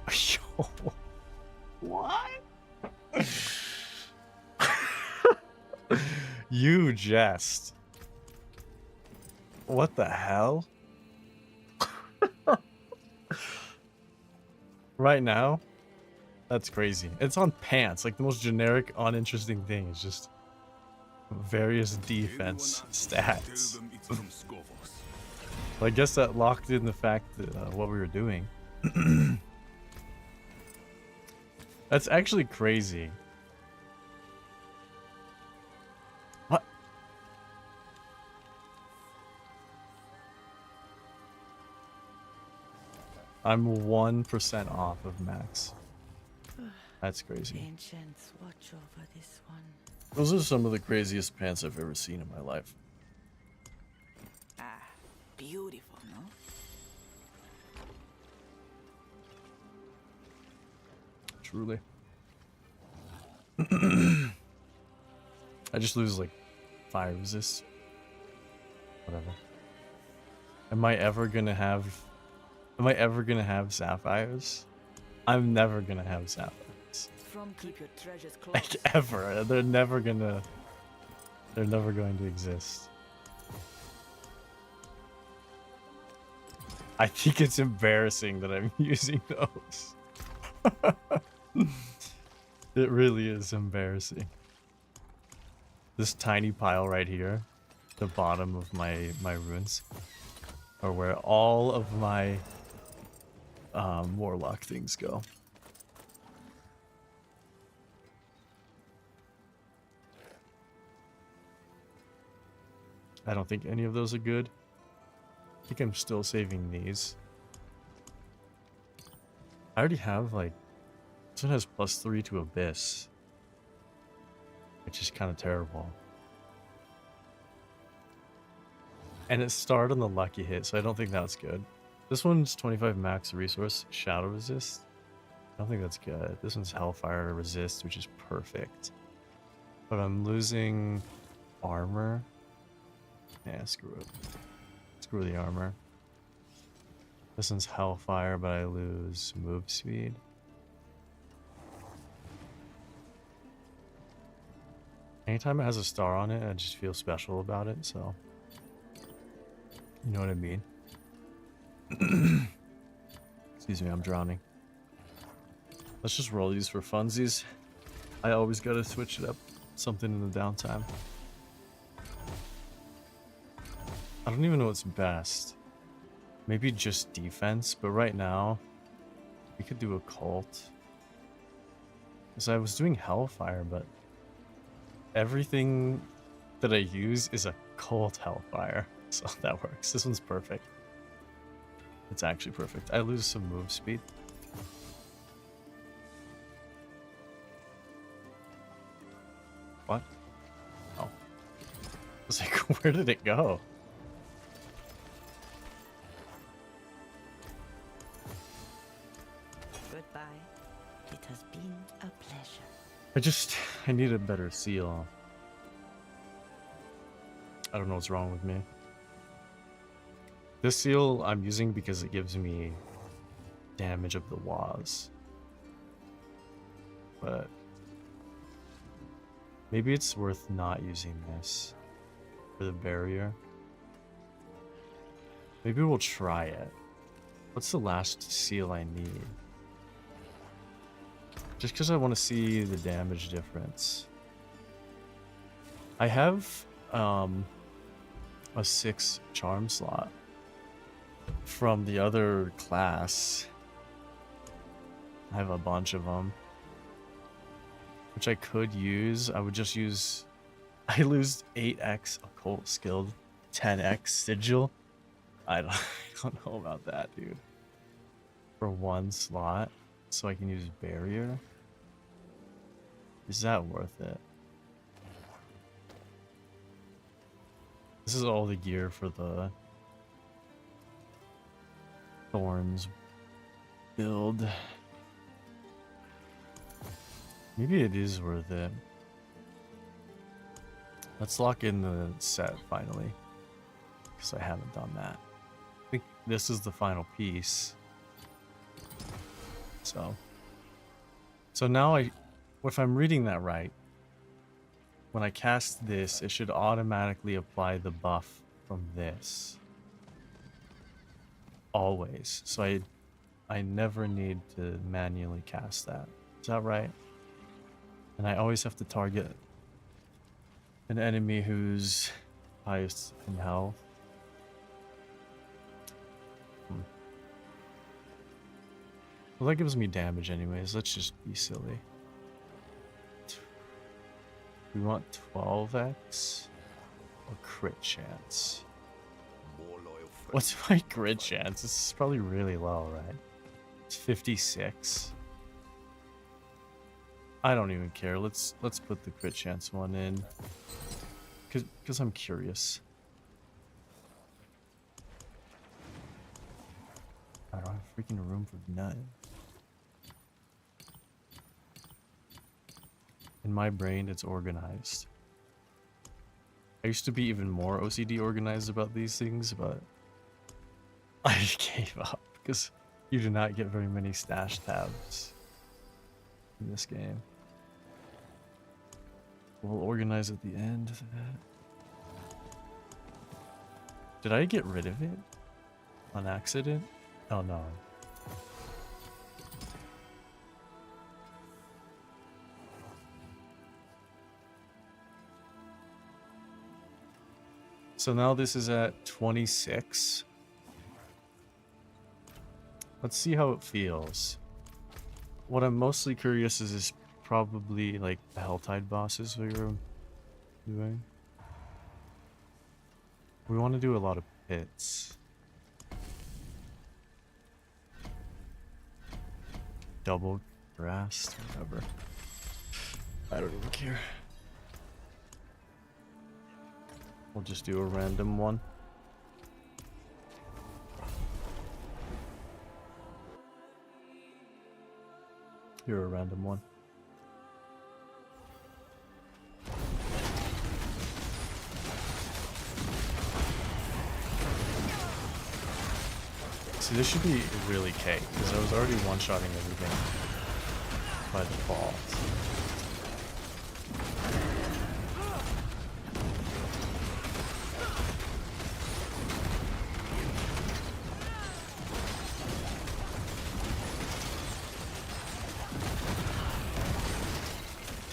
Yo. What? You jest. What the hell? Right now? That's crazy. It's on pants, like the most generic, uninteresting thing. It's just various defense stats. Well, I guess that locked in the fact that what we were doing. That's actually crazy. What? I'm 1% off of max. That's crazy. Ancients, watch over this one. Those are some of the craziest pants I've ever seen in my life. Ah, beautiful, no? Truly. I just lose like fire resist. Whatever. Am I ever gonna have sapphires? I'm never gonna have sapphires. From keep your treasures close. Like ever. They're never going to exist. I think it's embarrassing that I'm using those. It really is embarrassing. This tiny pile right here, the bottom of my runes, are where all of my warlock things go. I don't think any of those are good. I think I'm still saving these. I already have like, this one has +3 to Abyss, which is kind of terrible. And it starred on the lucky hit, so I don't think that's good. This one's 25 max resource, shadow resist. I don't think that's good. This one's hellfire resist, which is perfect. But I'm losing armor. Yeah, screw it. Screw the armor. This one's hellfire, but I lose move speed. Anytime it has a star on it, I just feel special about it, so... You know what I mean? Excuse me, I'm drowning. Let's just roll these for funsies. I always gotta switch it up. Something in the downtime. I don't even know what's best. Maybe just defense, but right now, we could do a cult. Because I was doing hellfire, but everything that I use is a cult hellfire. So that works. This one's perfect. It's actually perfect. I lose some move speed. What? Oh. I was like, where did it go? Goodbye. It has been a pleasure. I need a better seal. I don't know what's wrong with me. This seal I'm using because it gives me damage of the Waz. But maybe it's worth not using this for the barrier. Maybe we'll try it. What's the last seal I need? Just because I want to see the damage difference. I have a 6 charm slot from the other class. I have a bunch of them, which I could use. I would just use... I lose 8x occult skilled, 10x sigil. I don't know about that, dude. For 1 slot, so I can use barrier. Is that worth it? This is all the gear for the Thorns build. Maybe it is worth it. Let's lock in the set finally, because I haven't done that. I think this is the final piece. So now if I'm reading that right, when I cast this, it should automatically apply the buff from this. Always. So I never need to manually cast that. Is that right? And I always have to target an enemy who's highest in health. Well, that gives me damage anyways. Let's just be silly. We want 12x or crit chance. More loyal friends. What's my crit chance? This is probably really low, right? It's 56. I don't even care. Let's put the crit chance one in. Cause I'm curious. I don't have freaking room for none. In my brain, it's organized. I used to be even more OCD organized about these things, but I gave up because you do not get very many stash tabs in this game. We'll organize at the end of that. Did I get rid of it on accident? Oh no. So now this is at 26. Let's see how it feels. What I'm mostly curious is probably like the Helltide bosses we were doing. We want to do a lot of pits. Double grass, whatever. I don't even care. We'll just do a random one. You're a random one. See, this should be really cake, because I was already one-shotting everything by default.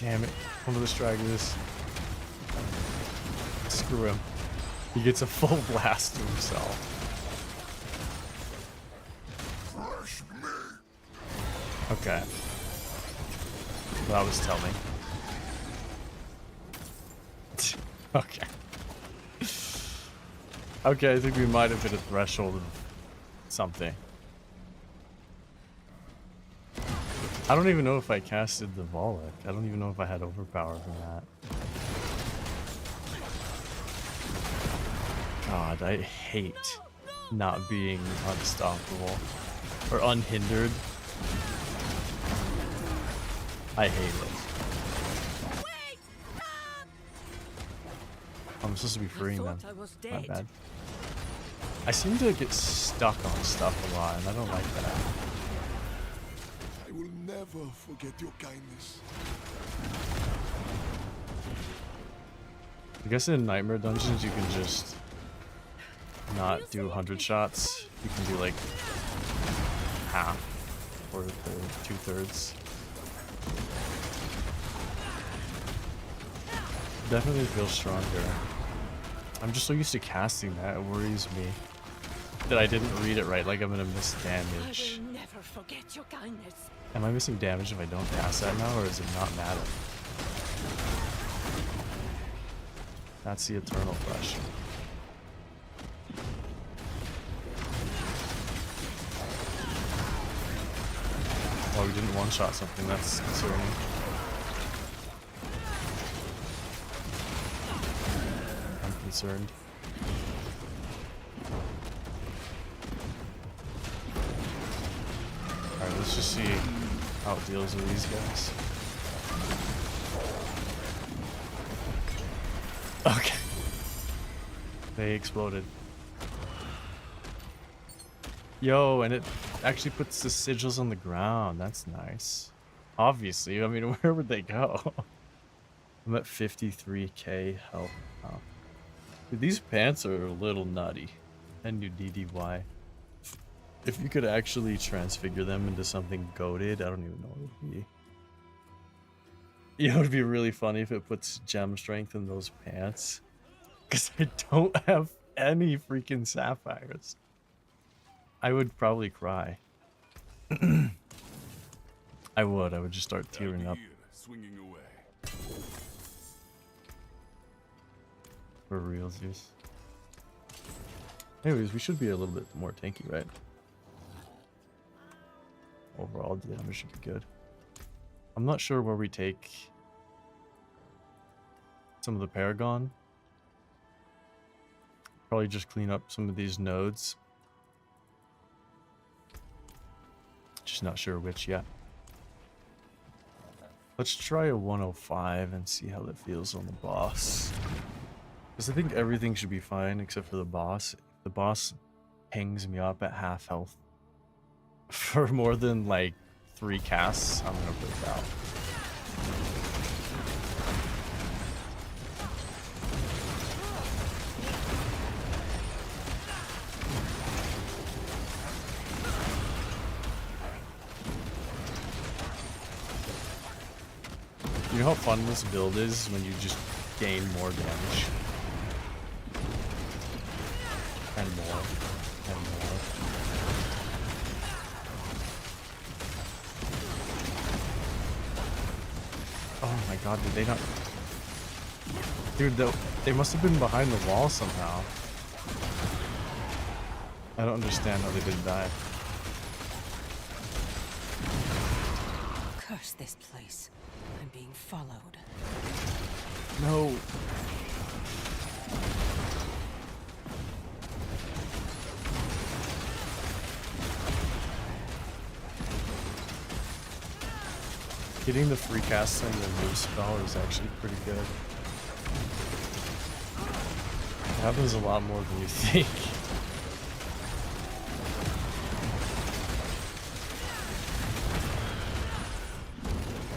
Damn it. One of the stragglers. Screw him. He gets a full blast to himself. Okay. Well, that was telling. Okay. Okay, I think we might have hit a threshold of something. I don't even know if I casted the Volek. I don't even know if I had overpower from that. God, I hate not being unstoppable or unhindered. I hate it. I'm supposed to be freeing them. My bad. I seem to get stuck on stuff a lot, and I don't like that. I will never forget your kindness. I guess in Nightmare Dungeons you can just not do 100 shots. You can do like half or 2/3. Definitely feels stronger. I'm just so used to casting that, it worries me that I didn't read it right, like I'm gonna miss damage. I will never forget your kindness. Am I missing damage if I don't cast that now, or does it not matter? That's the eternal question. Oh, we didn't one-shot something, that's concerning. I'm concerned. Alright, let's just see how it deals with these guys. Okay. They exploded. Yo, and it actually puts the sigils on the ground. That's nice. Obviously, I mean, where would they go? I'm at 53k health now. Dude, these pants are a little nutty. NUDDY. If you could actually transfigure them into something goated, I don't even know what it would be. You know, it would be really funny if it puts gem strength in those pants. Because I don't have any freaking sapphires. I would probably cry. I would just start tearing up. Swinging away. For realsies. Anyways, we should be a little bit more tanky, right? Overall damage should be good. I'm not sure where we take some of the Paragon. Probably just clean up some of these nodes. Just not sure which yet. Let's try a 105 and see how that feels on the boss. Because I think everything should be fine except for the boss. If the boss hangs me up at half health for more than like 3 casts, I'm gonna break out. You know how fun this build is when you just gain more damage? And more. And more. Oh my god, did they not... Dude, they must have been behind the wall somehow. I don't understand how they didn't die. Curse this place. I'm being followed. No. Getting the free cast and the move spell is actually pretty good. It happens a lot more than you think.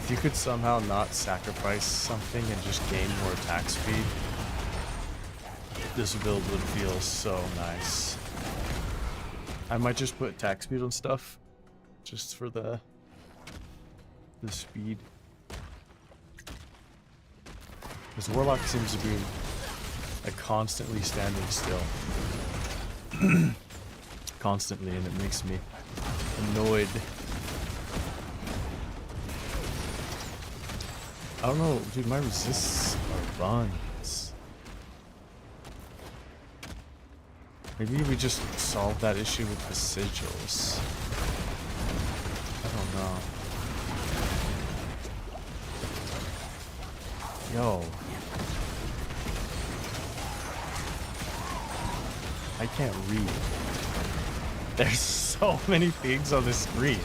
If you could somehow not sacrifice something and just gain more attack speed, this build would feel so nice. I might just put attack speed on stuff, just for the speed. Because Warlock seems to be like constantly standing still. Constantly, and it makes me annoyed. I don't know, dude, my resists are buns. Maybe we just solve that issue with the sigils. I don't know. Yo. I can't read. There's so many things on the screen.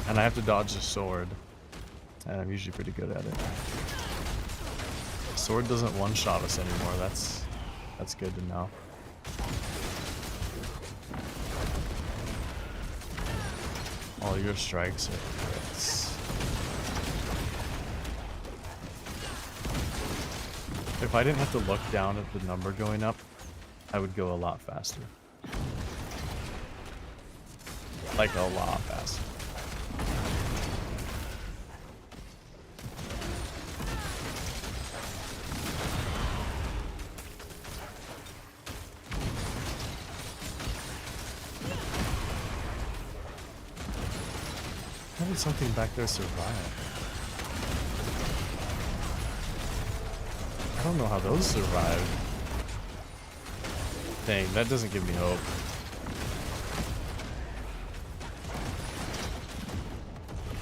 And I have to dodge the sword. And I'm usually pretty good at it. Sword doesn't one-shot us anymore. That's good to know. All your strikes are crits. If I didn't have to look down at the number going up, I would go a lot faster. Like a lot faster. How did something back there survive? I don't know how those survived. Dang, that doesn't give me hope.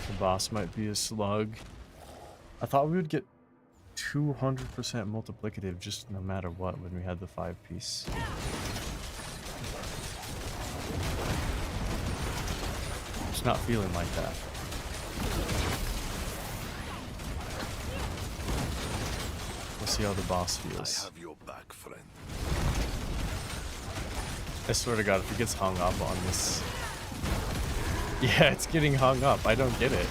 The boss might be a slug. I thought we would get 200% multiplicative just no matter what when we had the 5-piece. Just not feeling like that. We'll see how the boss feels. I have your back, friend. I swear to God, if it gets hung up on this... Yeah, it's getting hung up. I don't get it.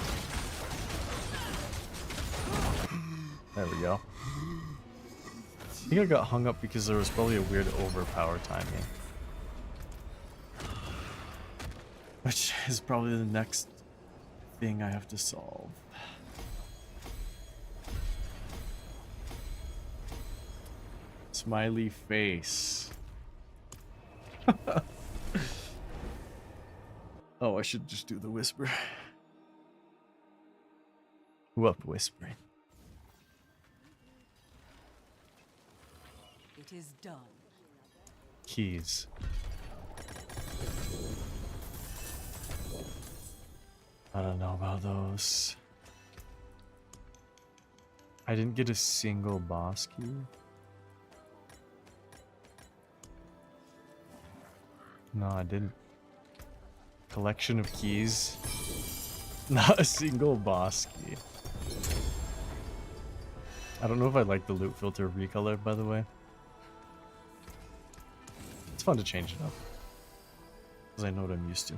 There we go. I think I got hung up because there was probably a weird overpower timing. Which is probably the next thing I have to solve. Smiley face. Oh, I should just do the whisper. What whispering? It is done. Keys. I don't know about those. I didn't get a single boss key. No, I didn't. Collection of keys. Not a single boss key. I don't know if I like the loot filter recolor, by the way. It's fun to change it up. Because I know what I'm used to.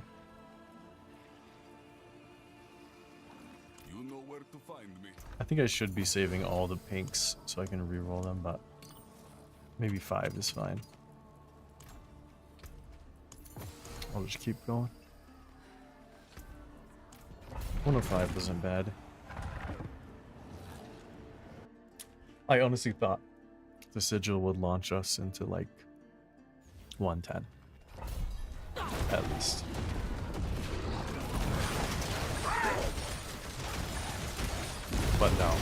You know where to find me. I think I should be saving all the pinks so I can reroll them, but maybe 5 is fine. I'll just keep going. 105 wasn't bad. I honestly thought the sigil would launch us into like 110. At least. But no.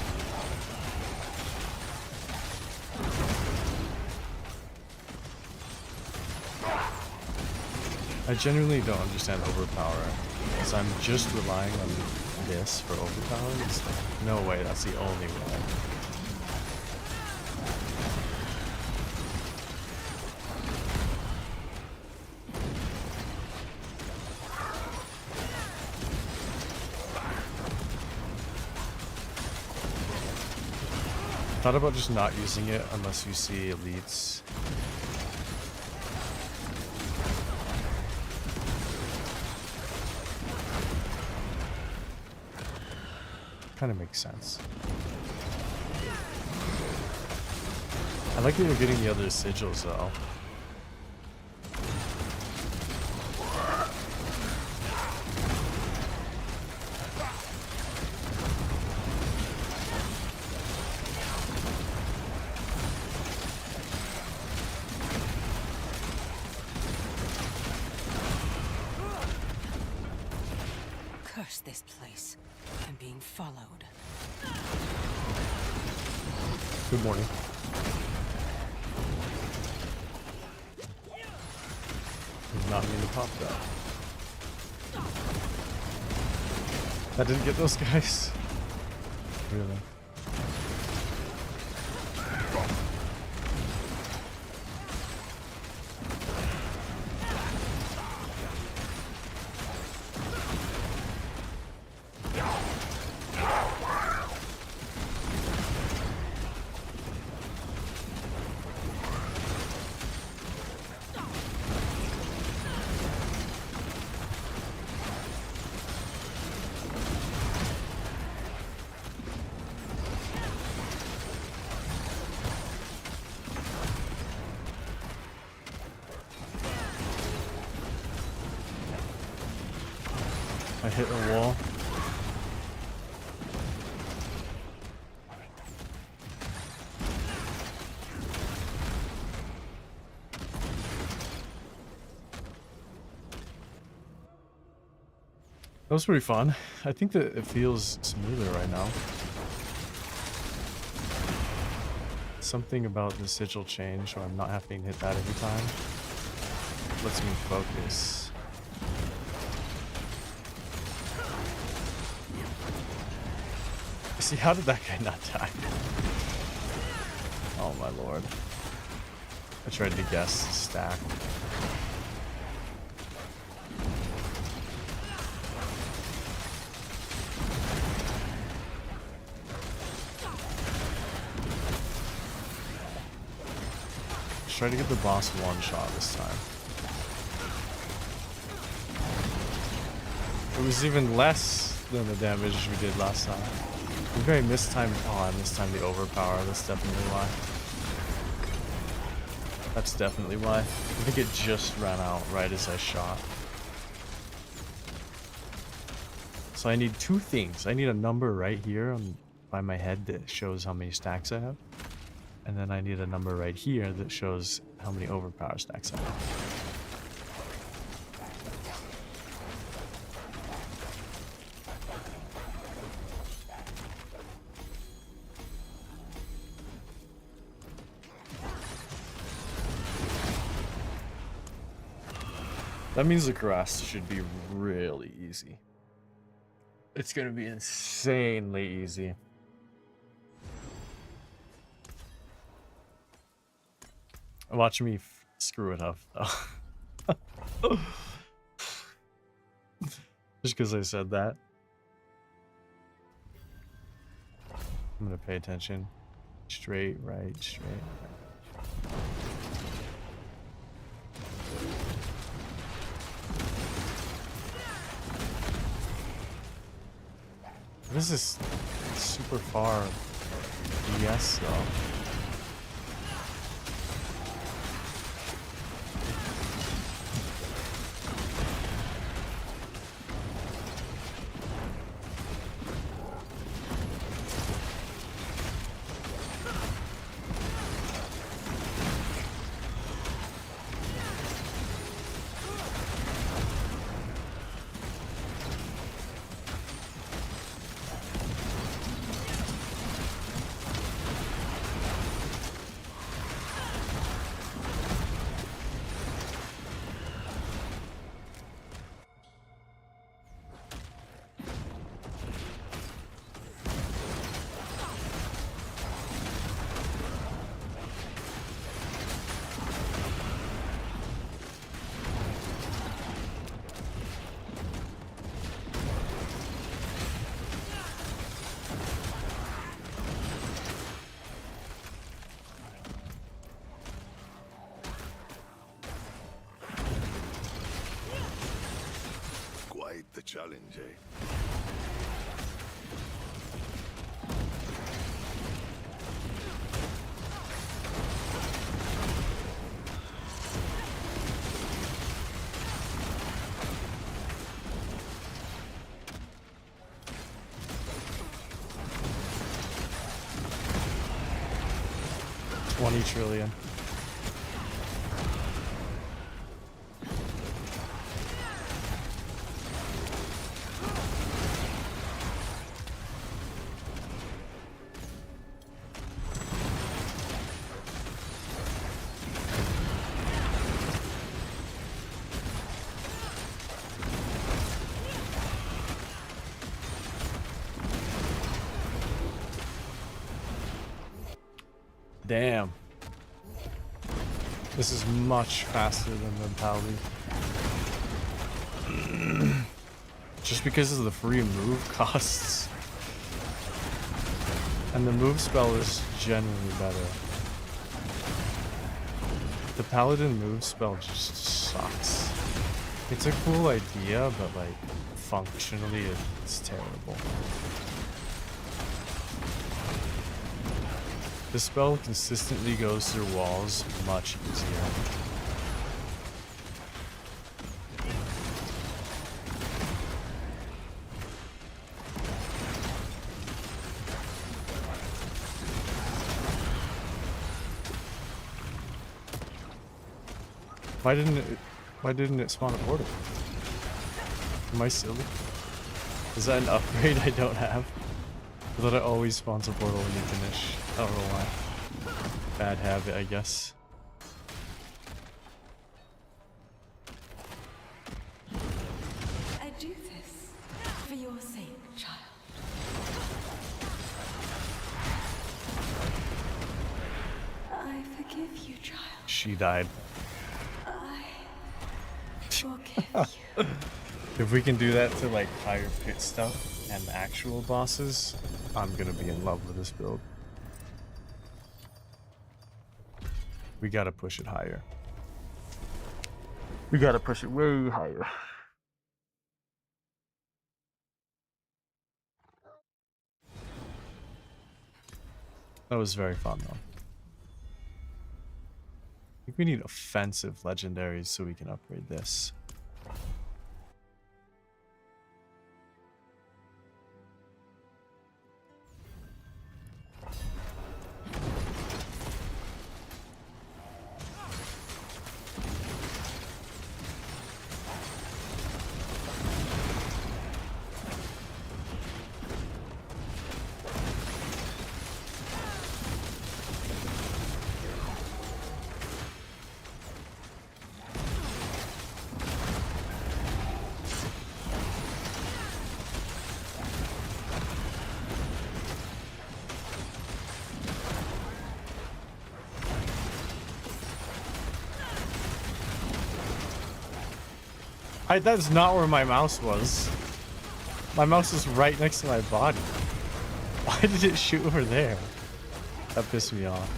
I genuinely don't understand overpower, because I'm just relying on this for overpower. It's like, no way, that's the only way. Thought about just not using it unless you see elites. Kind of makes sense. I like that you're getting the other sigils though. Curse this place. I'm being followed. Good morning. Did not mean to pop that. That didn't get those guys. Really? I hit a wall. That was pretty fun. I think that it feels smoother right now. Something about the sigil change where I'm not having to hit that every time lets me focus. See, how did that guy not die? Oh my lord. I tried to guess stack. Let's try to get the boss one shot this time. It was even less than the damage we did last time. I think I mistimed. Oh, I mistimed the overpower. That's definitely why. That's definitely why. I think it just ran out right as I shot. So I need 2 things. I need a number right here by my head that shows how many stacks I have. And then I need a number right here that shows how many overpower stacks I have. That means the grass should be really easy. It's gonna be insanely easy. Watch me screw it up, though. Just because I said that. I'm gonna pay attention. Straight, right, straight, right. This is super far. Yes, though. Quite the challenge, eh? $20 trillion. Damn. This is much faster than Mentality. Just because of the free move costs. And the move spell is generally better. The Paladin move spell just sucks. It's a cool idea, but like, functionally it's terrible. The spell consistently goes through walls much easier. Why didn't it spawn a portal? Am I silly? Is that an upgrade I don't have? I thought it always spawns a portal when you finish. I don't know why. Bad habit, I guess. I do this for your sake, child. I forgive you, child. She died. I forgive you. If we can do that to like higher pit stuff and actual bosses, I'm gonna be in love with this build. We gotta push it higher. We gotta push it way higher. That was very fun though. I think we need offensive legendaries so we can upgrade this. That's not where my mouse was. My mouse is right next to my body. Why did it shoot over there? That pissed me off.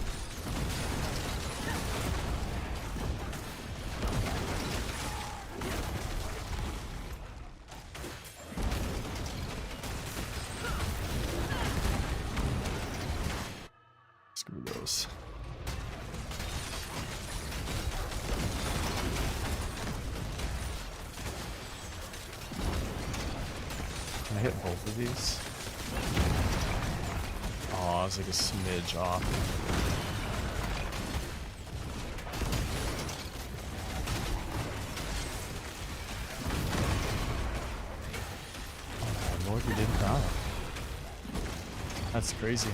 Screw those. Can I hit both of these? Oh, I was like a smidge off. Oh my lord, you didn't die. That's crazy.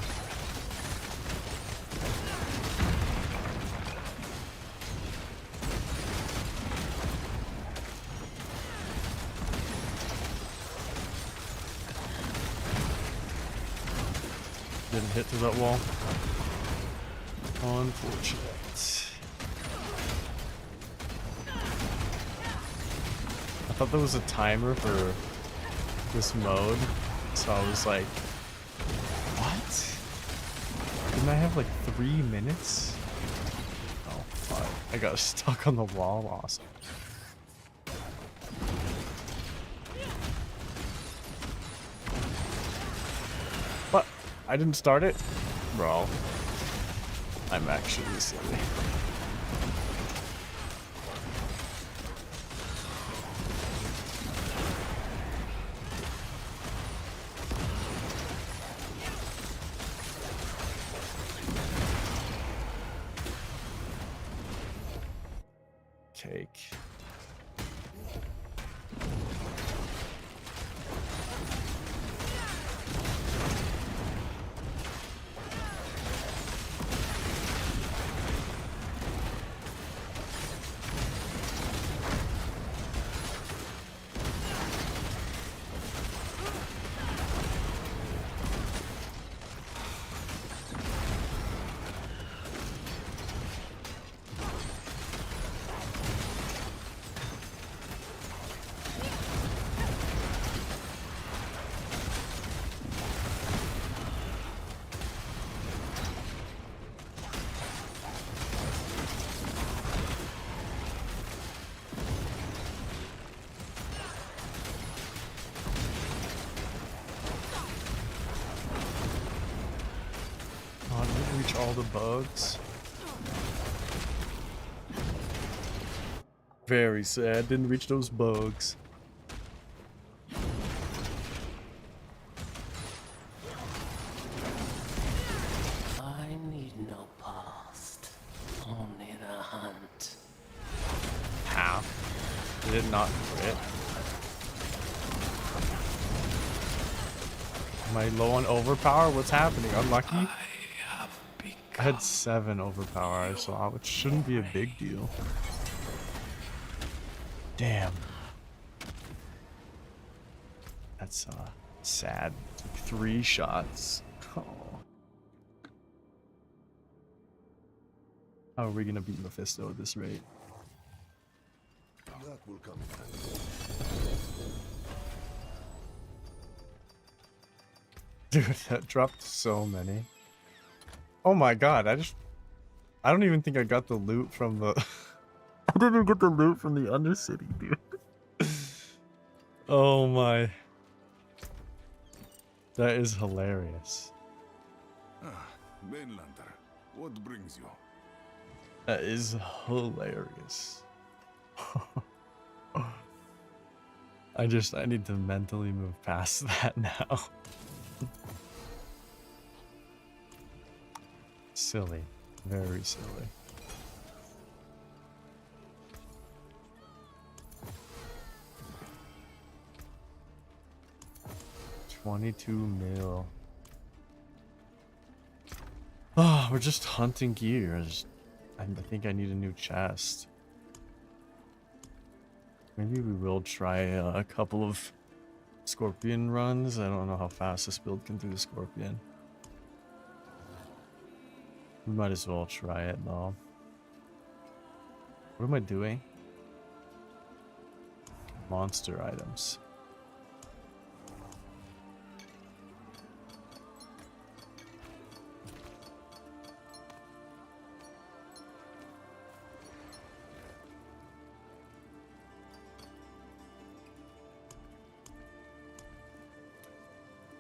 Didn't hit through that wall. Unfortunate. I thought there was a timer for this mode, so I was like, what? Didn't I have like 3 minutes? Oh fuck. I got stuck on the wall. Awesome. What? I didn't start it? Bro. I'm actually silly. Cake. Oh, I didn't reach all the bugs. Very sad, didn't reach those bugs. I need no past, only the hunt. How? Did it not crit? Am I low on overpower? What's happening? Unlucky? I had 7 overpower I saw, which shouldn't be a big deal. Damn. That's sad. Took 3 shots. Oh. How are we gonna beat Mephisto at this rate? That will come. Dude, that dropped so many. Oh my god, I don't even think I got the loot from the I didn't get the loot from the Undercity, dude. Oh my. That is hilarious. Ah, Mainlander, what brings you? That is hilarious. I need to mentally move past that now. Silly. Very silly. $22 mil. Oh, we're just hunting gear. I think I need a new chest. Maybe we will try a couple of Scorpion runs. I don't know how fast this build can do the Scorpion. We might as well try it though. What am I doing? monster items.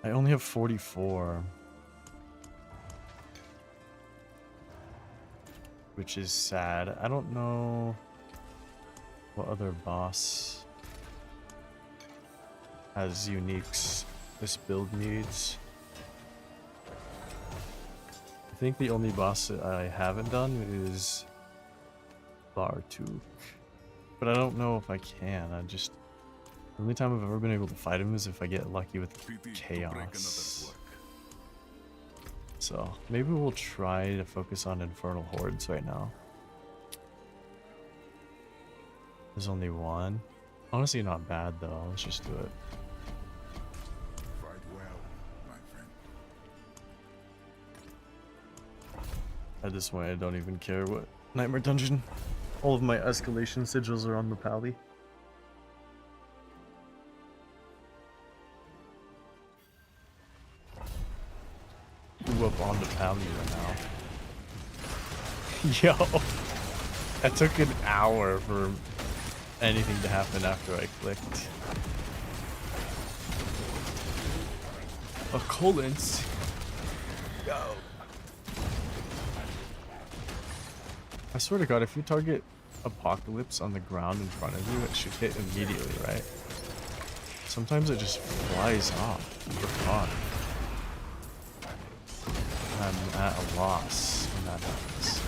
I only have 44. Which is sad. I don't know what other boss has uniques this build needs. I think the only boss that I haven't done is Bartuk. But I don't know if I can. The only time I've ever been able to fight him is if I get lucky with chaos. So maybe we'll try to focus on Infernal Hordes right now. There's only one. Honestly, not bad though. Let's just do it. Fight well, my friend. At this point, I don't even care what Nightmare Dungeon. All of my escalation sigils are on the pally. Up on the pally right now. Yo, that took an hour for anything to happen after I clicked. Colons. Go. I swear to God, if you target Apocalypse on the ground in front of you, it should hit immediately, right? Sometimes it just flies off for fun. I'm at a loss when that happens.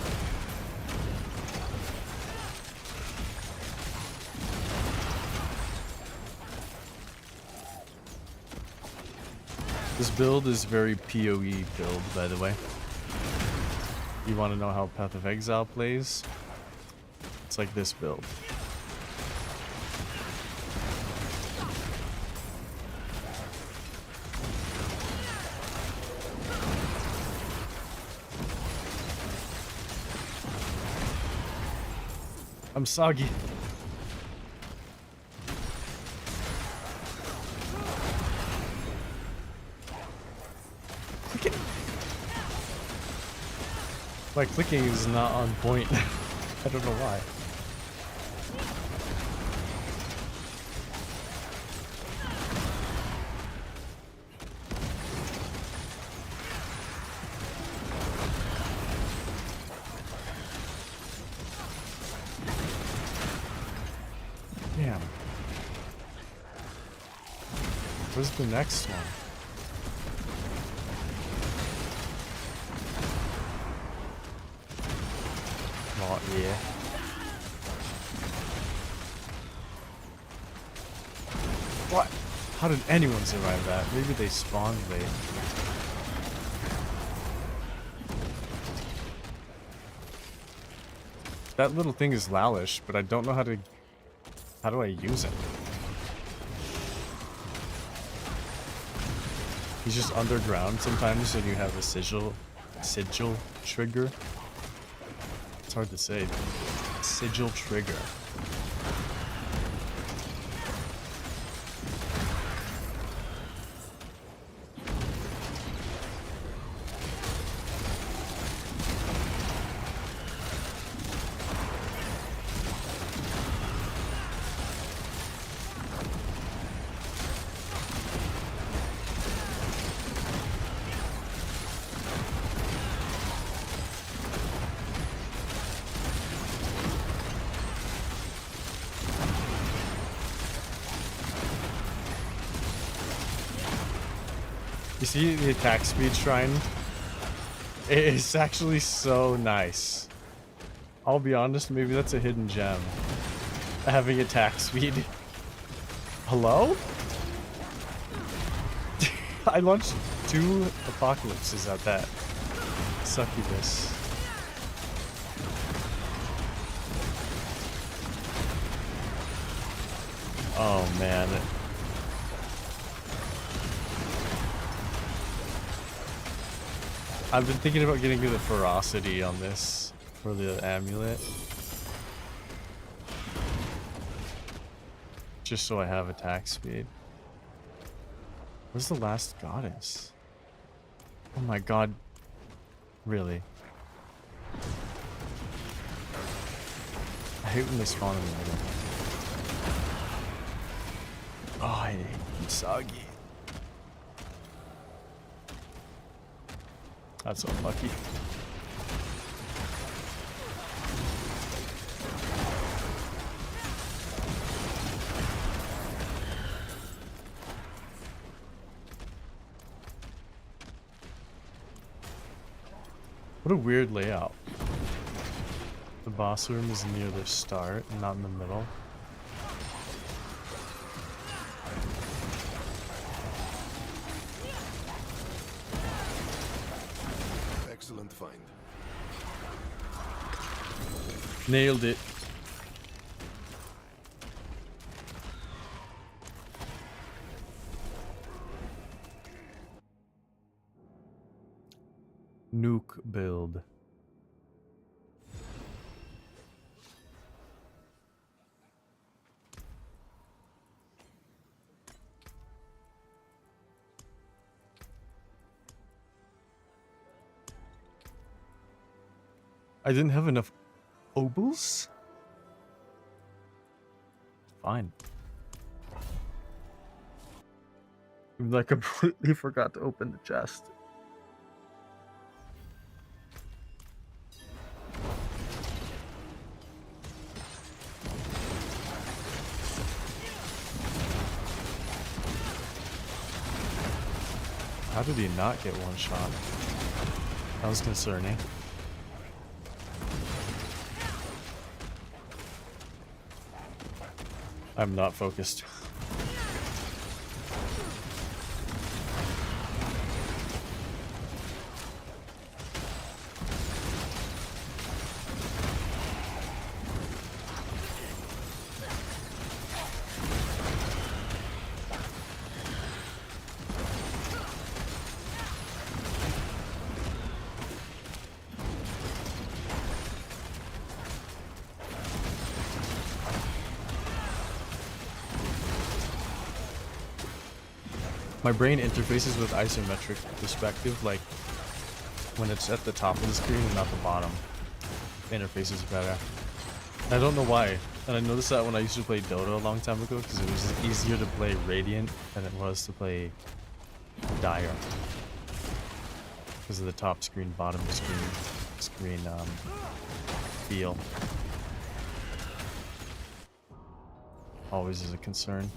This build is very PoE build, by the way. You want to know how Path of Exile plays? It's like this build. I'm soggy. Click it. My clicking is not on point. I don't know why. Damn. Where's the next one? Not here. What? How did anyone survive that? Maybe they spawned late. That little thing is Lalish, but I don't know how to... How do I use it? He's just underground sometimes when you have a sigil trigger. It's hard to say. Sigil trigger. You see the attack speed shrine? It's actually so nice. I'll be honest, maybe that's a hidden gem. Having attack speed. Hello? I launched 2 apocalypses at that. Succubus. Oh man. I've been thinking about getting the ferocity on this for the amulet. Just so I have attack speed. Where's the last goddess? Oh my god. Really? I hate when they spawn in the middle. Oh, I hate Soggy. That's so lucky. What a weird layout. The boss room is near the start and not in the middle. Excellent find. Nailed it. Nuke build. I didn't have enough obols? Fine. I completely forgot to open the chest. How did he not get one shot? That was concerning. I'm not focused. My brain interfaces with isometric perspective, like when it's at the top of the screen and not the bottom. Interfaces better. I don't know why. And I noticed that when I used to play Dota a long time ago, because it was easier to play Radiant than it was to play Dire. Because of the top screen, bottom screen feel. Always is a concern.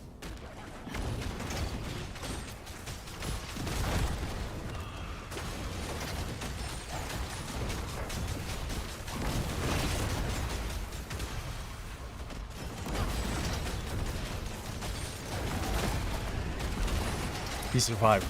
He survived.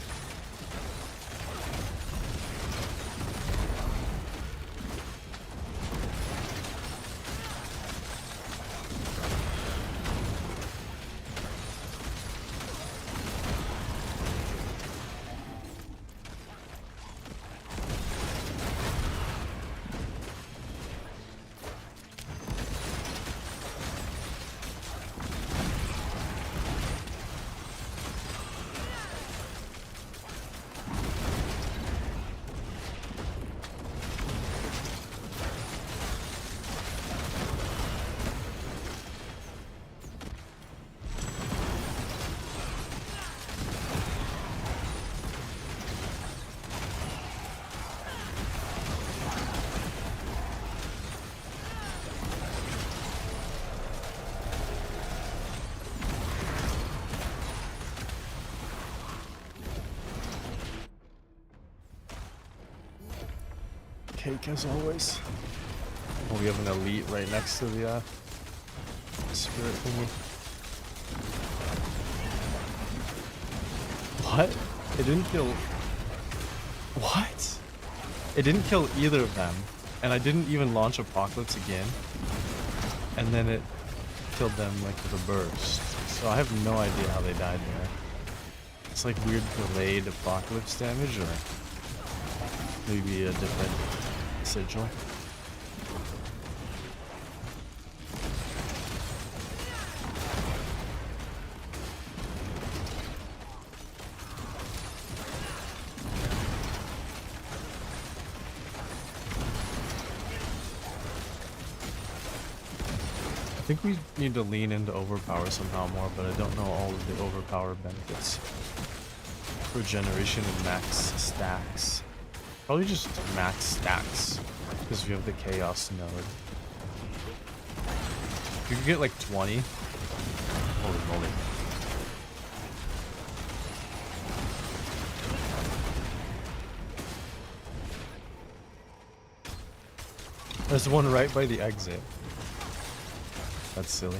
Cake as always. Oh, we have an elite right next to the spirit thingy. What? It didn't kill. What? It didn't kill either of them, and I didn't even launch Apocalypse again. And then it killed them like with a burst. So I have no idea how they died there. It's like weird delayed Apocalypse damage, or maybe a different sigil. think we need to lean into overpower somehow more, but I don't know all of the overpower benefits. Regeneration and max stacks. Probably just max stacks, because we have the chaos node. If you could get like 20. Holy moly. There's one right by the exit. That's silly.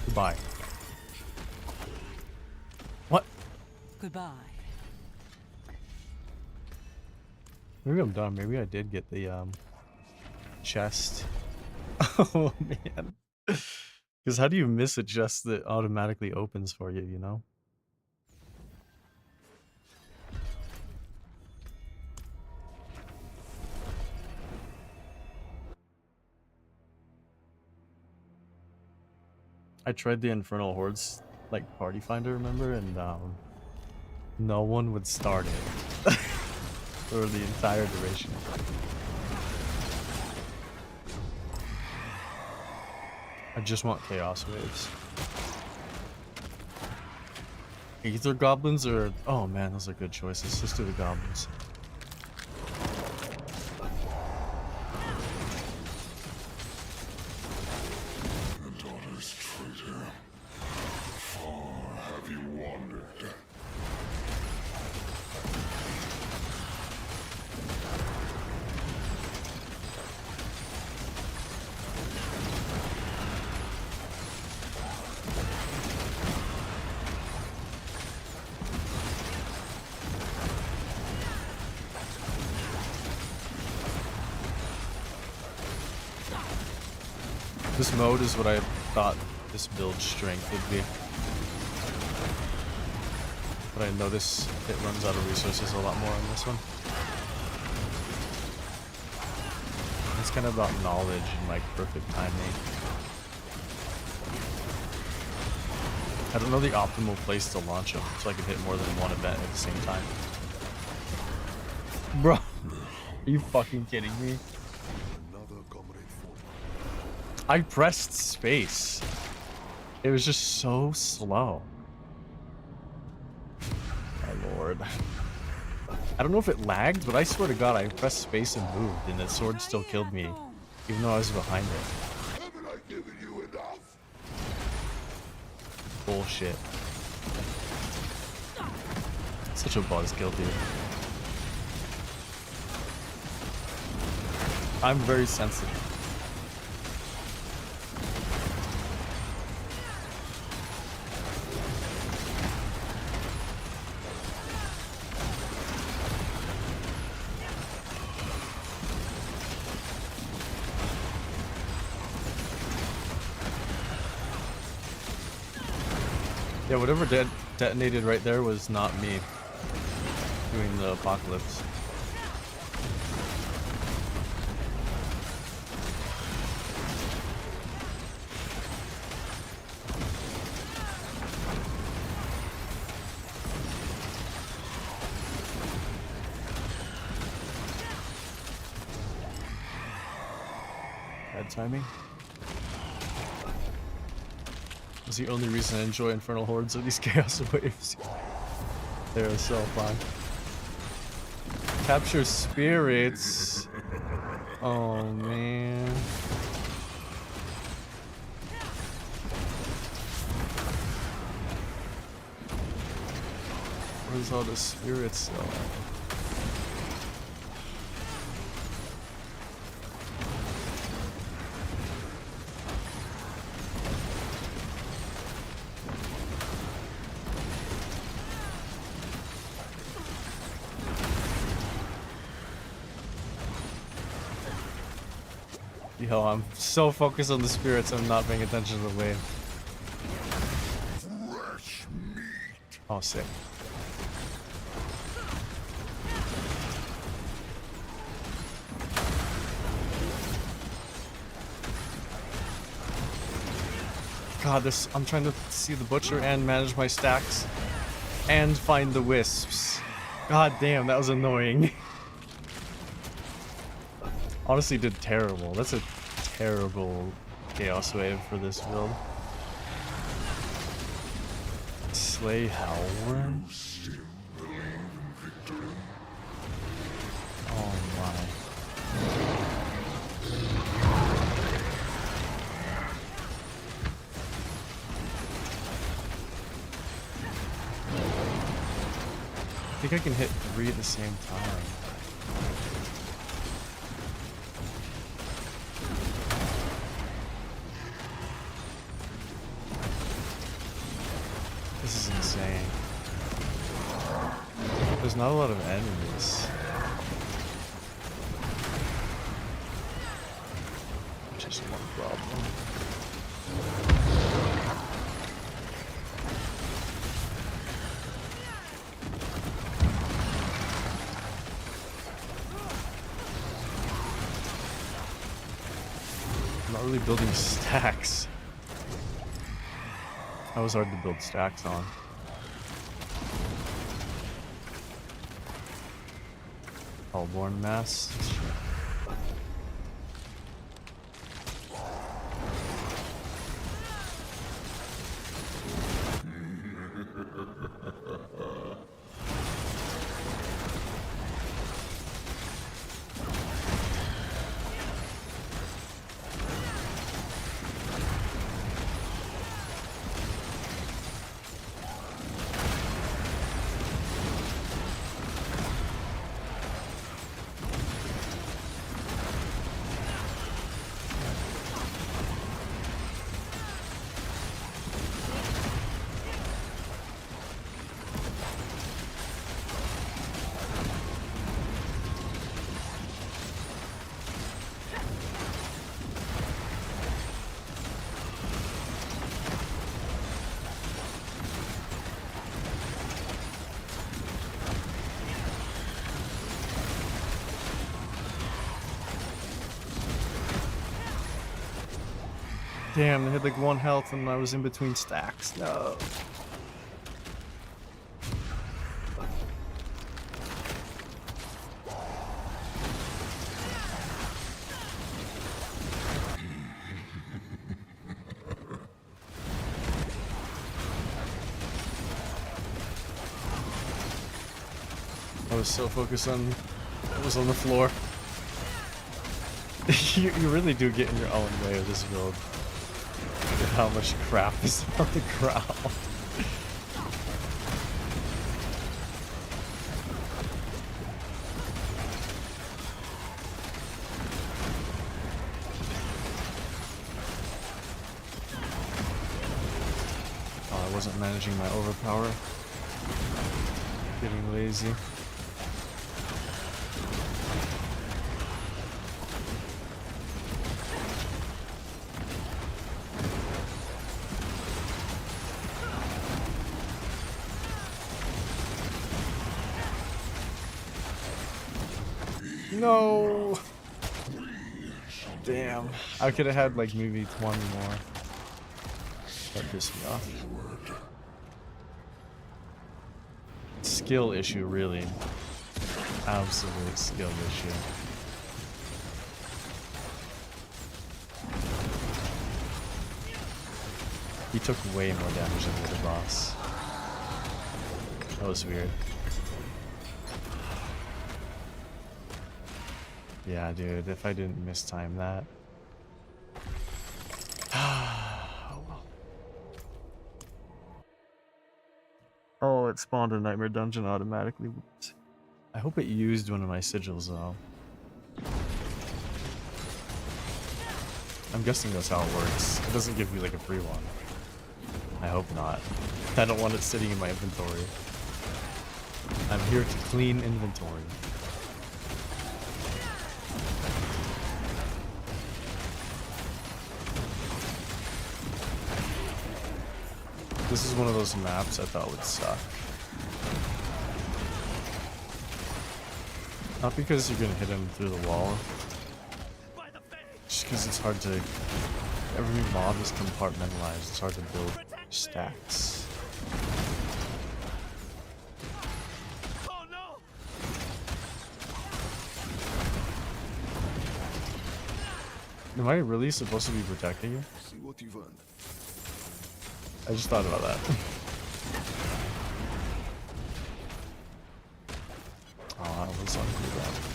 Goodbye. What? Goodbye. Maybe I'm dumb. Maybe I did get the chest. Oh man. Because how do you miss a chest that automatically opens for you, you know? I tried the Infernal Hordes like party finder, remember? And no one would start it for the entire duration. I just want chaos waves. Either goblins or oh man, those are good choices. Let's do the goblins. The daughter's traitor. Far have you wandered? This mode is what I thought this build strength would be. But I notice it runs out of resources a lot more on this one. It's kind of about knowledge and like perfect timing. I don't know the optimal place to launch them so I can hit more than one event at the same time. Bro, are you fucking kidding me? Another comrade for I pressed space. It was just so slow. My lord. I don't know if it lagged, but I swear to god I pressed space and moved and that sword still killed me, even though I was behind it. Haven't I given you enough? Bullshit. Such a buzzkill, dude. I'm very sensitive. Yeah, whatever detonated right there was not me doing the apocalypse. Bad timing. That's the only reason I enjoy Infernal Hordes are these Chaos Waves. They're so fun. Capture spirits. Oh man. Where's all the spirits though? Yo, I'm so focused on the spirits, I'm not paying attention to the wave. Fresh meat. Oh, sick. god, this I'm trying to see the butcher and manage my stacks and find the wisps. God damn, that was annoying. Honestly did terrible. That's a terrible chaos wave for this build. Slay Hellworm? Oh my. I think I can hit 3 at the same time. This is insane. There's not a lot of enemies. Just one problem. I'm not really building stacks. That was hard to build stacks on. Hellborn mass. Damn, I had like 1 health and I was in between stacks. No. I was so focused on what was on the floor. you really do get in your own way of this build. With how much crap is on the ground. Oh, I wasn't managing my overpower. Getting lazy. No! Damn. I could have had like maybe 20 more. That pissed me off. Skill issue, really. Absolute skill issue. He took way more damage than the other boss. That was weird. Yeah, dude, if I didn't mistime that. Oh, well. Oh, it spawned a nightmare dungeon automatically. Whoops. I hope it used one of my sigils, though. I'm guessing that's how it works. It doesn't give me like a free one. I hope not. I don't want it sitting in my inventory. I'm here to clean inventory. This is one of those maps I thought would suck. Not because you're gonna hit him through the wall, just because it's hard to Every mob is compartmentalized. It's hard to build stacks. Oh no! Am I really supposed to be protecting you? See what you've earned. I just thought about that. Oh, that was uncool.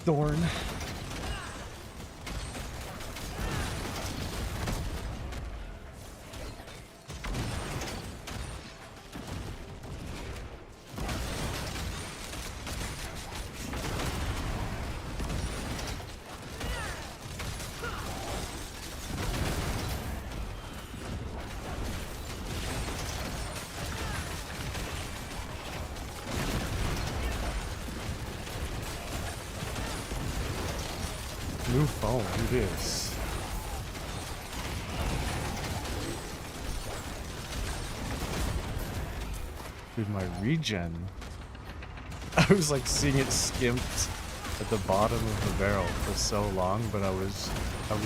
Thorn. New phone, who this? Dude, my regen. I was like seeing it skimped at the bottom of the barrel for so long, but I was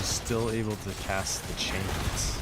still able to cast the chains.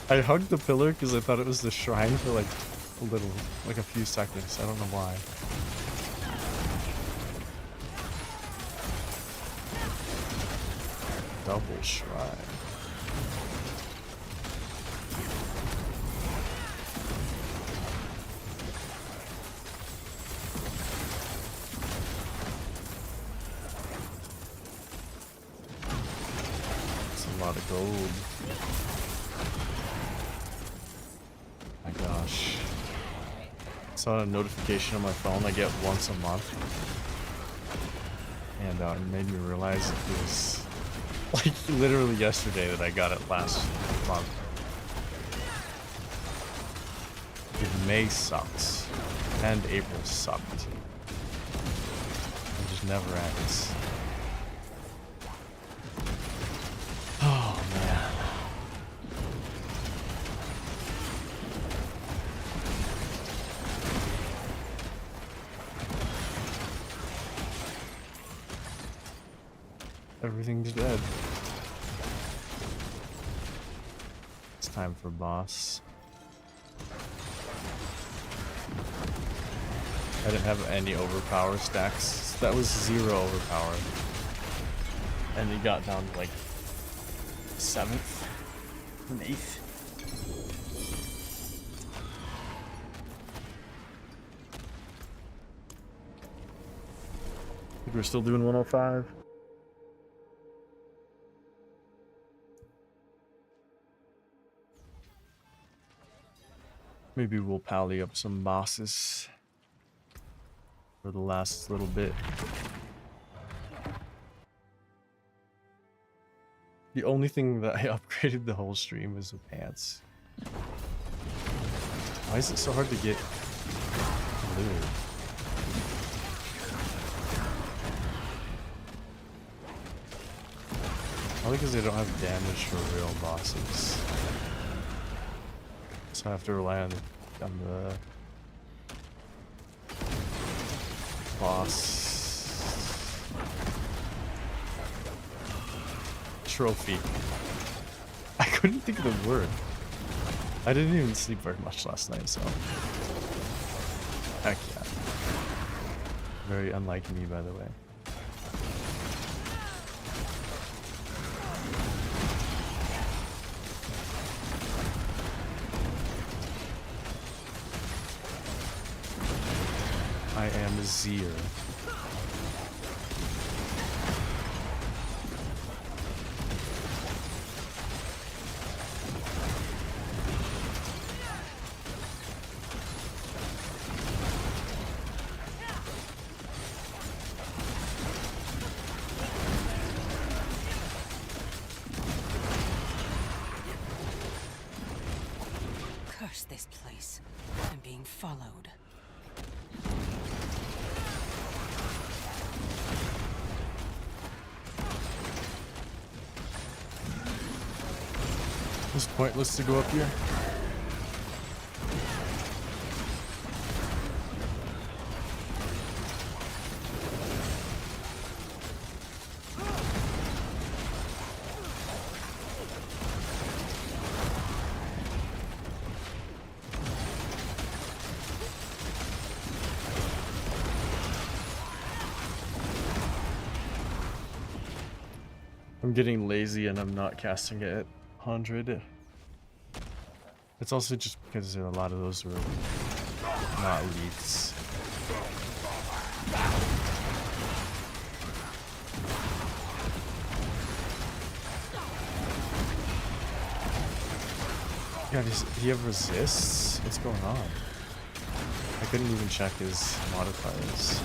I hugged the pillar because I thought it was the shrine for like a few seconds. I don't know why. Double shrine. That's a lot of gold. My gosh. Saw a notification on my phone I get once a month. And it made me realize it was like literally yesterday that I got it last month. May sucks. And April sucked. It just never ends. Oh man. Everything's dead. It's time for boss. I didn't have any overpower stacks. That was 0 overpower. And he got down to like 7th and 8th. I think we're still doing 105. Maybe we'll pally up some bosses for the last little bit. The only thing that I upgraded the whole stream is the pants. Why is it so hard to get blue? Probably because they don't have damage for real bosses. So I have to rely on the boss trophy. I couldn't think of the word. I didn't even sleep very much last night, so heck yeah. Very unlike me, by the way. I I am Zir. Curse this place. I'm being followed. It's pointless to go up here. I'm getting lazy and I'm not casting it at 100. It's also just because a lot of those were not elites. Yeah, does he have resists? What's going on? I couldn't even check his modifiers.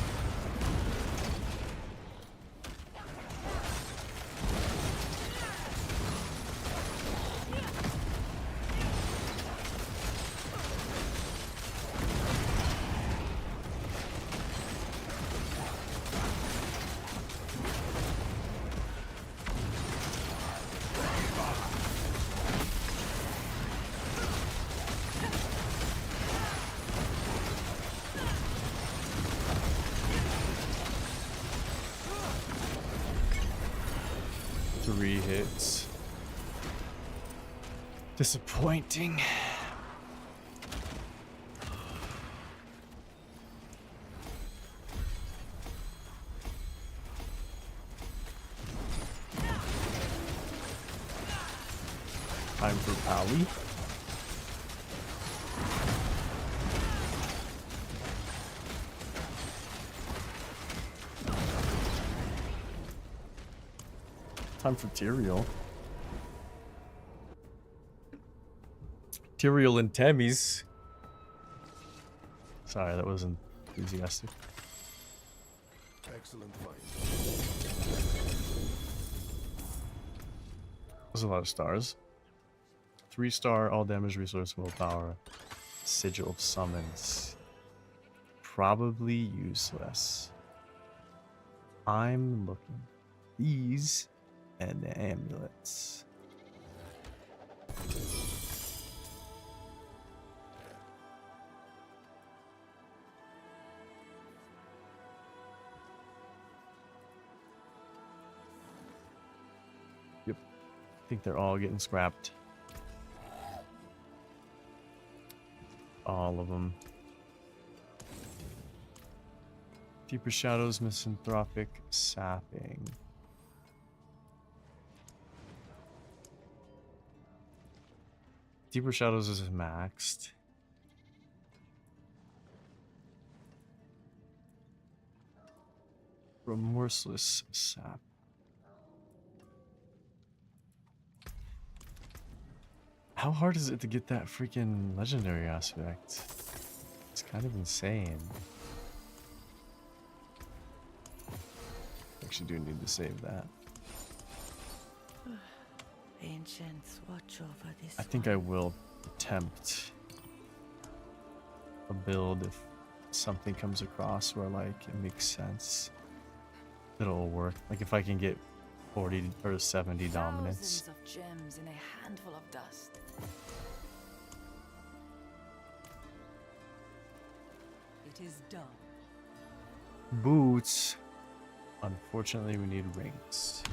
Three hits. Disappointing. Time for Pally. Time for Tyrael. Tyrael and Tammy's. Sorry, that wasn't enthusiastic. Excellent fight. There's a lot of stars. 3-star, all damage, resource, willpower. Sigil of summons. Probably useless. I'm looking. These and the amulets. Yep. I think they're all getting scrapped. All of them. Deeper Shadows, Misanthropic Sapping. Deeper Shadows is maxed. Remorseless Sap. How hard is it to get that freaking legendary aspect? It's kind of insane. Actually do need to save that. Ancients, watch over this. I think I will attempt a build if something comes across where like it makes sense. It'll work. Like if I can get 40 or 70 dominance. Thousands of gems in a handful of dust. It is done. Boots. Unfortunately, we need rings.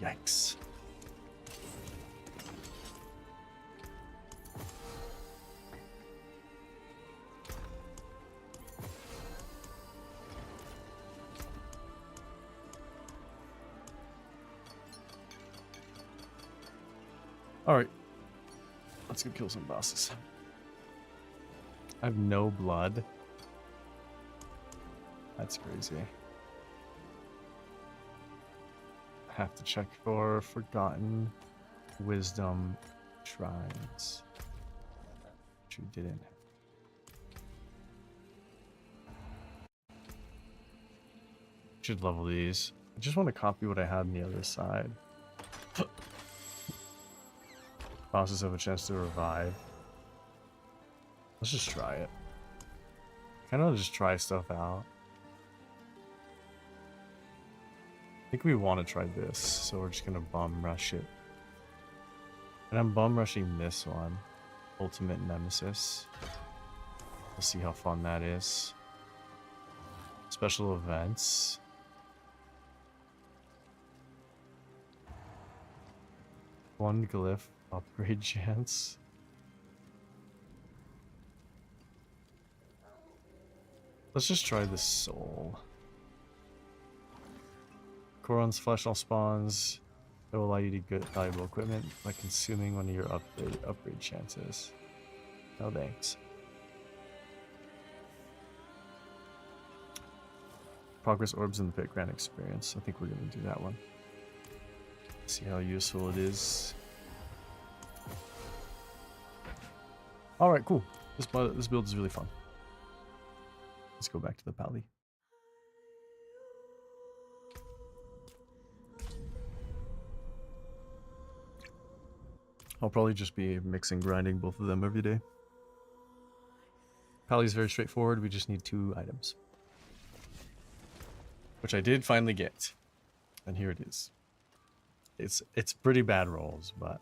Yikes. Alright. Let's go kill some bosses. I have no blood. That's crazy. I have to check for Forgotten Wisdom Shrines. Which we didn't. Should level these. I just want to copy what I had on the other side. Bosses have a chance to revive. Let's just try it. Kind of just try stuff out. I think we want to try this, so we're just gonna bum rush it. And I'm bum rushing this one, Ultimate Nemesis. We'll see how fun that is. Special events. One glyph upgrade chance. Let's just try the soul. Koron's flesh all spawns. It will allow you to get valuable equipment by consuming one of your upgrade chances. No thanks. Progress orbs in the pit grant experience. I think we're gonna do that one. See how useful it is. Alright, cool. This build is really fun. Let's go back to the pally. I'll probably just be mixing grinding both of them every day. Pally is very straightforward. We just need 2 items. Which I did finally get. And here it is. It's pretty bad rolls, but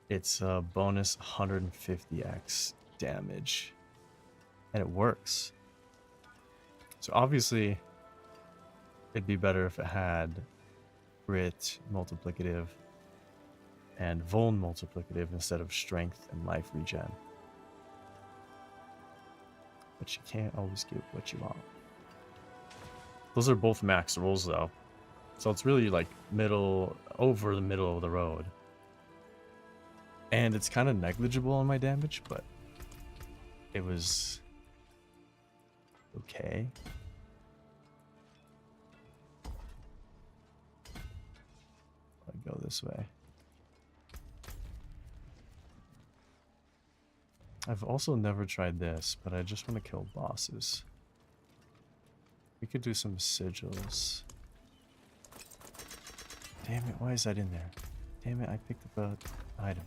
it's a bonus 150x damage. And it works. So obviously it'd be better if it had grit multiplicative and vuln multiplicative instead of strength and life regen. But you can't always get what you want. Those are both max rolls though. So it's really like over the middle of the road. And it's kind of negligible on my damage, but it was okay. I go this way. I've also never tried this, but I just want to kill bosses. We could do some sigils. Damn it, why is that in there? Damn it, I picked up an item.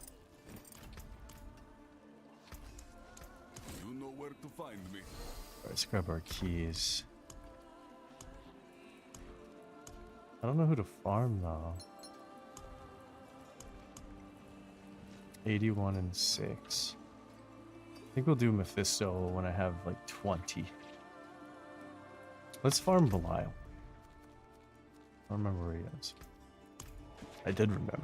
You know where to find me. Alright, let's grab our keys. I don't know who to farm though. 81 and 6. I think we'll do Mephisto when I have like 20. Let's farm Belial. I don't remember where he is. I did remember.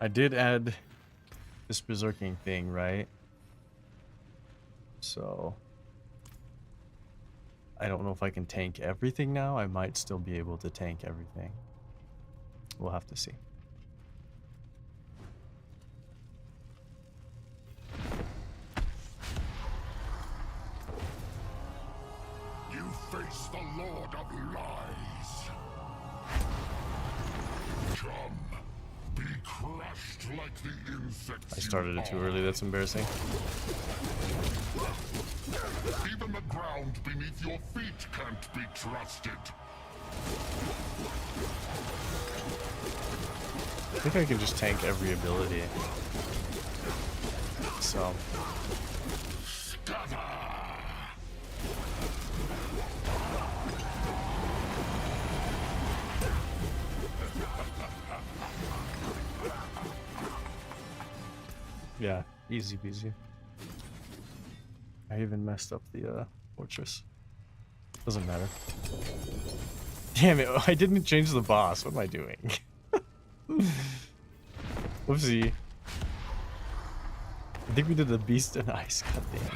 I did add this berserking thing, right? So I don't know if I can tank everything now. I might still be able to tank everything. We'll have to see. You face the Lord of Lies. Come, be crushed like the insects. I started it too early, that's embarrassing. Even the ground beneath your feet can't be trusted. I think I can just tank every ability. So. Scatter! Yeah, easy peasy. I even messed up the fortress. Doesn't matter. Damn it, I didn't change the boss. What am I doing? Whoopsie. I think we did the beast and ice. God damn it.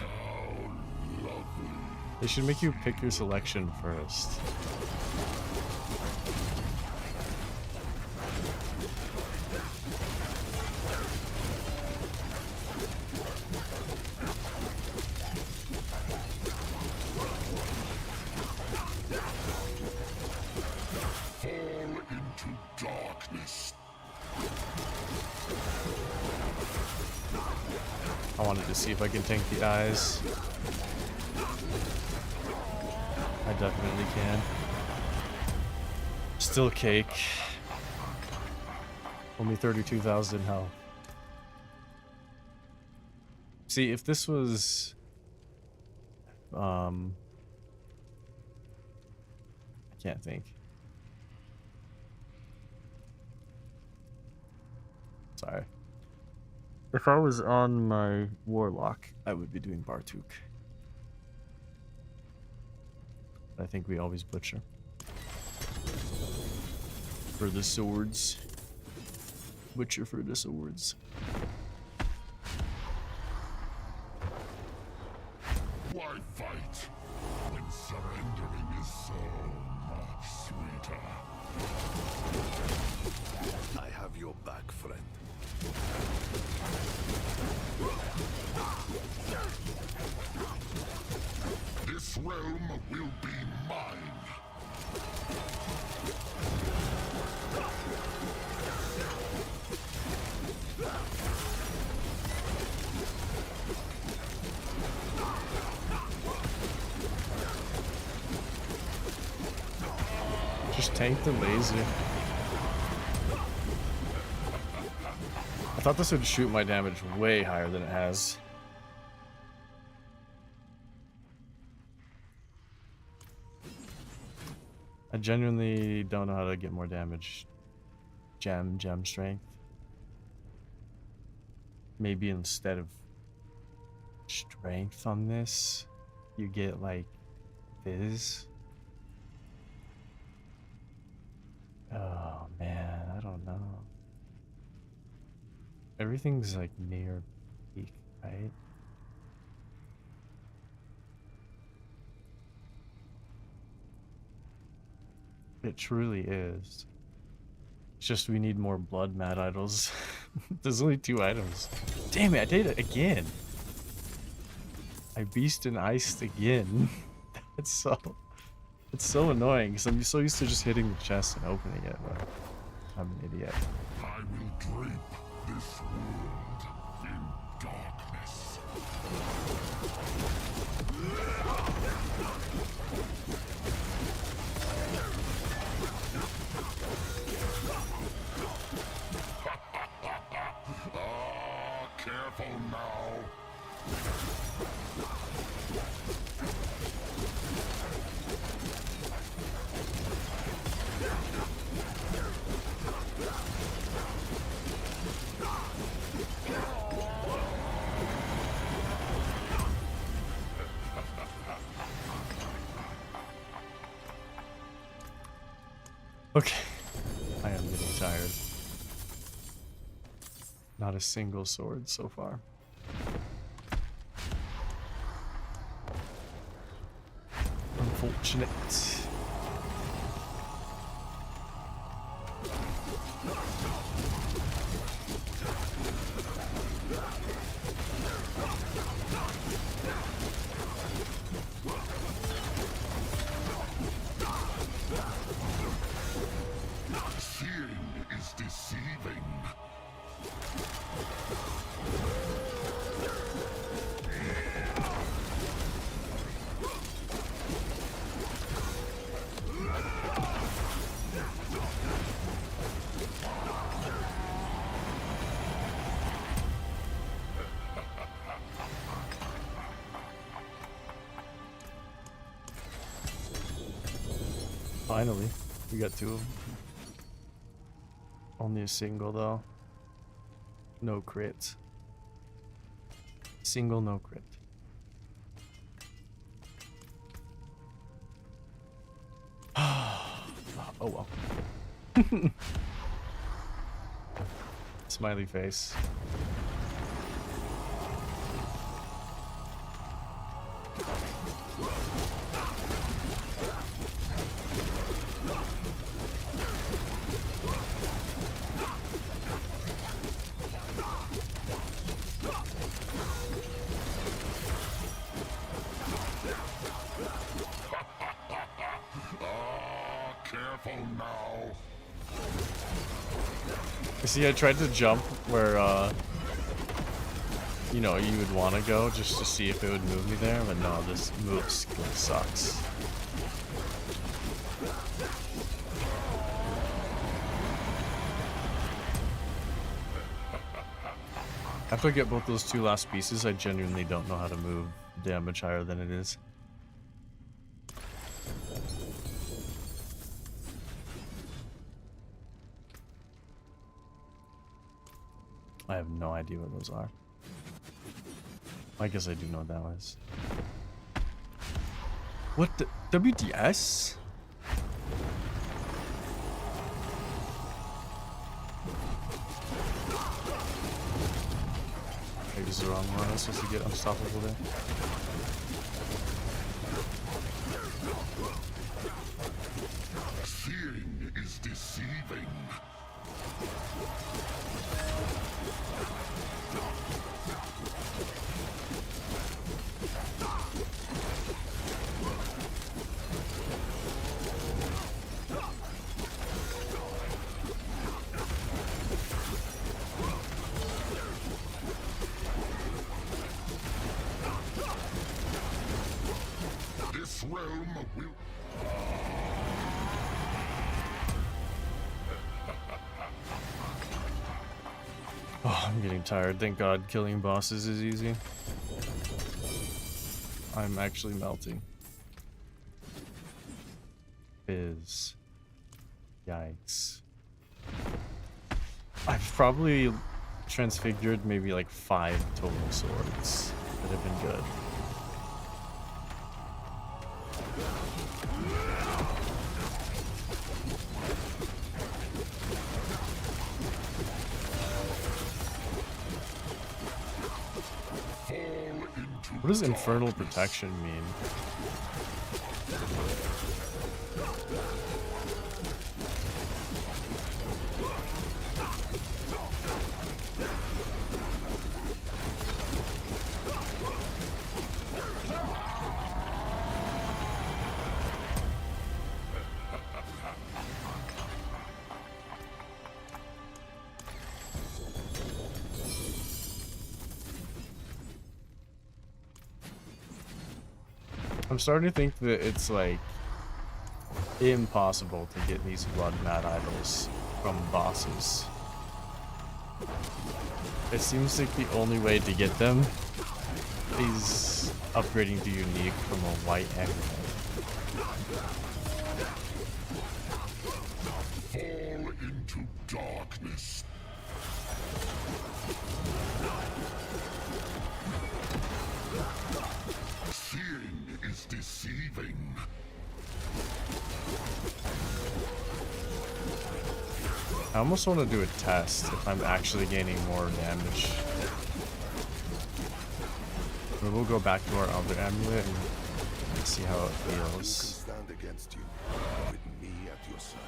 They should make you pick your selection first. wanted to see if I can tank the eyes. I definitely can. Still cake. Only 32,000 health. See, if this was... I can't think. Sorry. If I was on my warlock, I would be doing Bartuk. I think we always butcher. For the swords. Butcher for the swords. Why fight when surrendering is so much sweeter? I have your back, friend. This realm will be mine. Just tank the laser. I thought this would shoot my damage way higher than it has. I genuinely don't know how to get more damage. Gem strength. Maybe instead of strength on this, you get like fizz. Oh man, I don't know. Everything's like near peak, right? It truly is. It's just we need more blood mad idols. There's only 2 items. Damn it, I did it again. I beast and iced again. It's so annoying because I'm so used to just hitting the chest and opening it, but I'm an idiot. I will drape this world in darkness. Careful now. Okay, I am getting tired. Not a single sword so far. Unfortunate. Seeing is deceiving. Finally, we got 2 of them. Only a single though. No crit. Single, no crit. Oh well. Smiley face. Careful now. You see, I tried to jump where you know, you would want to go just to see if it would move me there, but no, this move sucks. After I get both those two last pieces, I genuinely don't know how to move damage higher than it is. I have no idea what those are. I guess I do know what that was. What the WDS? Maybe this is the wrong one. I was supposed to get unstoppable there. Seeing is deceiving. This realm will... Oh, I'm getting tired. Thank God killing bosses is easy. I'm actually melting. Fizz. Yikes. I've probably transfigured maybe like 5 total swords that have been good. What does infernal protection mean? I'm starting to think that it's like impossible to get these blood mad idols from bosses. It seems like the only way to get them is upgrading to unique from a white amulet. Fall into darkness. Seeing is deceiving. I almost want to do a test if I'm actually gaining more damage. But we'll go back to our other amulet and see how it feels. Stand against you with me at your side.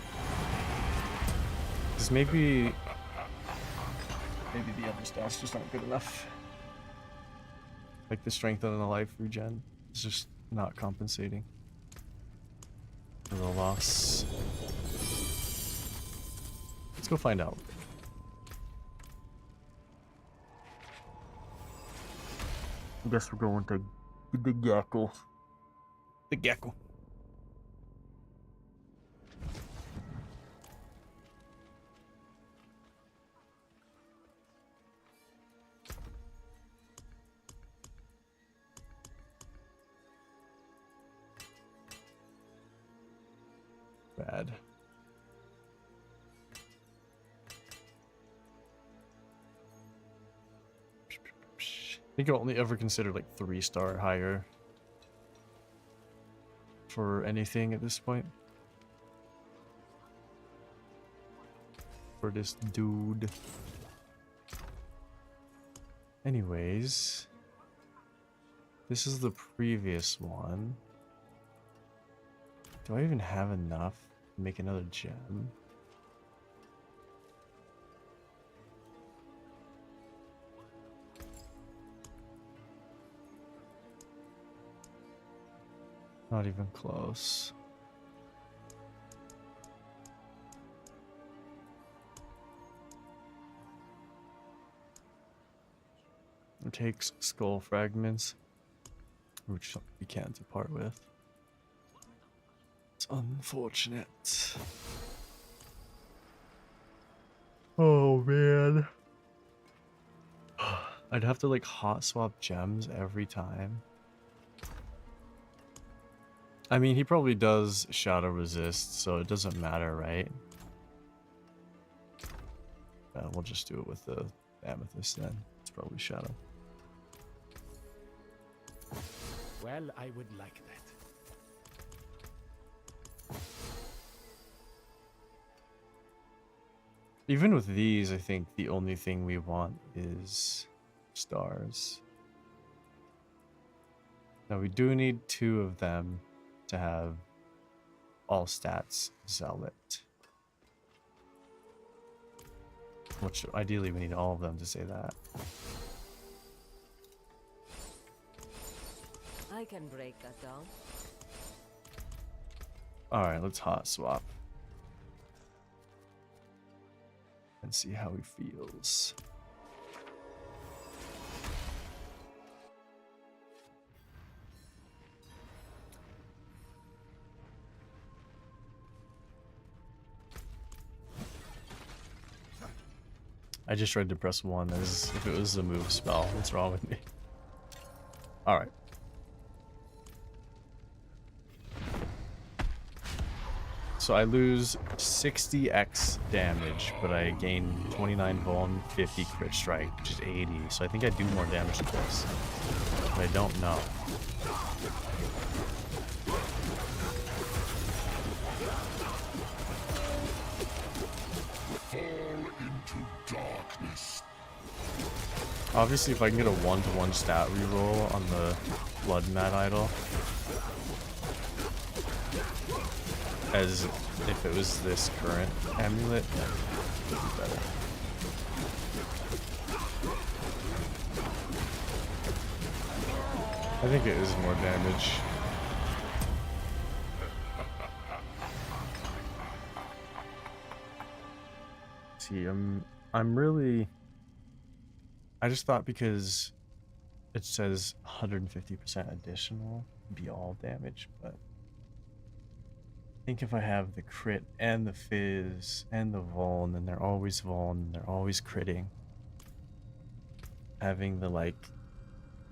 Because maybe the other stats just aren't good enough. Like the strength and the life regen is just not compensating for the loss. Let's go find out. I guess we're going to the gecko. The gecko. Bad. I think I'll only ever consider like 3-star higher for anything at this point. For this dude. Anyways, this is the previous one. Do I even have enough to make another gem? Not even close. takes skull fragments, which we can't depart with. It's unfortunate. Oh man. I'd have to like hot swap gems every time. I mean, he probably does shadow resist, so it doesn't matter, right? We'll just do it with the amethyst then. It's probably shadow. Well, I would like that. Even with these, I think the only thing we want is stars. Now we do need 2 of them to have all stats zealot. Which ideally we need all of them to say that. I can break that down. Alright, let's hot swap. And see how he feels. I just tried to press 1 as if it was a move spell. What's wrong with me? Alright. So I lose 60x damage, but I gain 29 vuln, 50 crit strike, which is 80. So I think I do more damage than this. But I don't know. Obviously, if I can get a 1-to-1 stat reroll on the Blood Mad Idol, as if it was this current amulet, yeah, it would be better. I think it is more damage. See, I'm really... I just thought because it says 150% additional, be all damage, but I think if I have the crit and the fizz and the vuln, then they're always vuln, they're always critting. Having the like,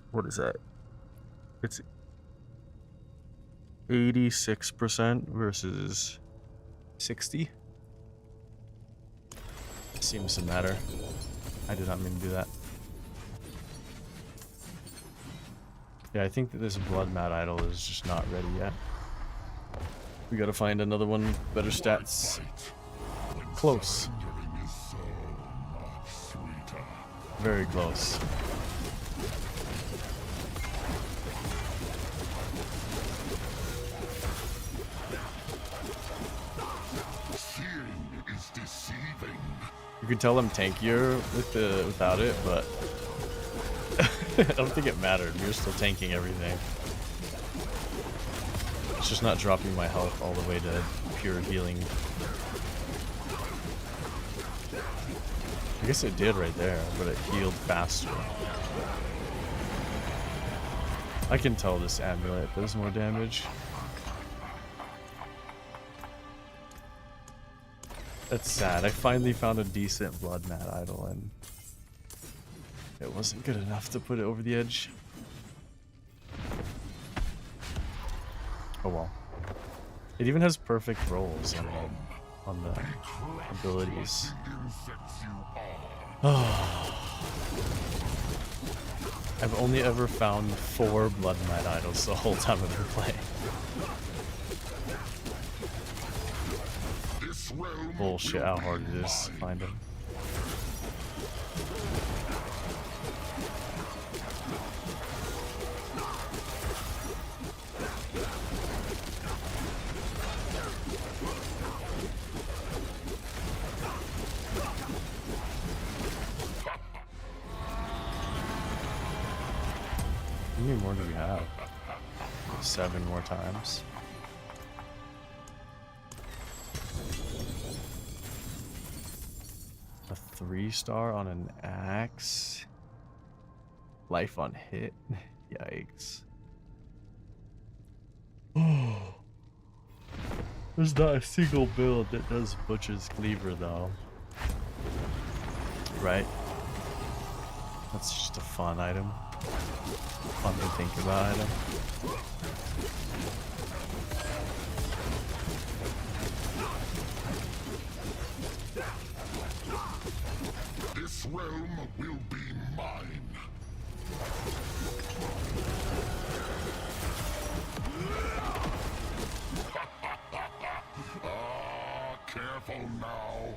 what is that? It's 86% versus 60. Seems to matter. I did not mean to do that. Yeah, I think that this Blood Mad Idol is just not ready yet. We gotta find another one with better stats. Close. Very close. You can tell I'm tankier with without it, but I don't think it mattered. We were still tanking everything. It's just not dropping my health all the way to pure healing. I guess it did right there, but it healed faster. I can tell this amulet does more damage. That's sad. I finally found a decent Blood Mad Idol and it wasn't good enough to put it over the edge. Oh well. It even has perfect rolls on the abilities. I've only ever found 4 Blood Mad Idols the whole time I've been playing. Bullshit how hard it is to find them. How many more do we have? 7 more times. A 3-star on an axe. Life on hit. Yikes. There's not a single build that does Butcher's Cleaver though. Right? That's just a fun item. Fun to think about item. This realm will be mine. Careful now.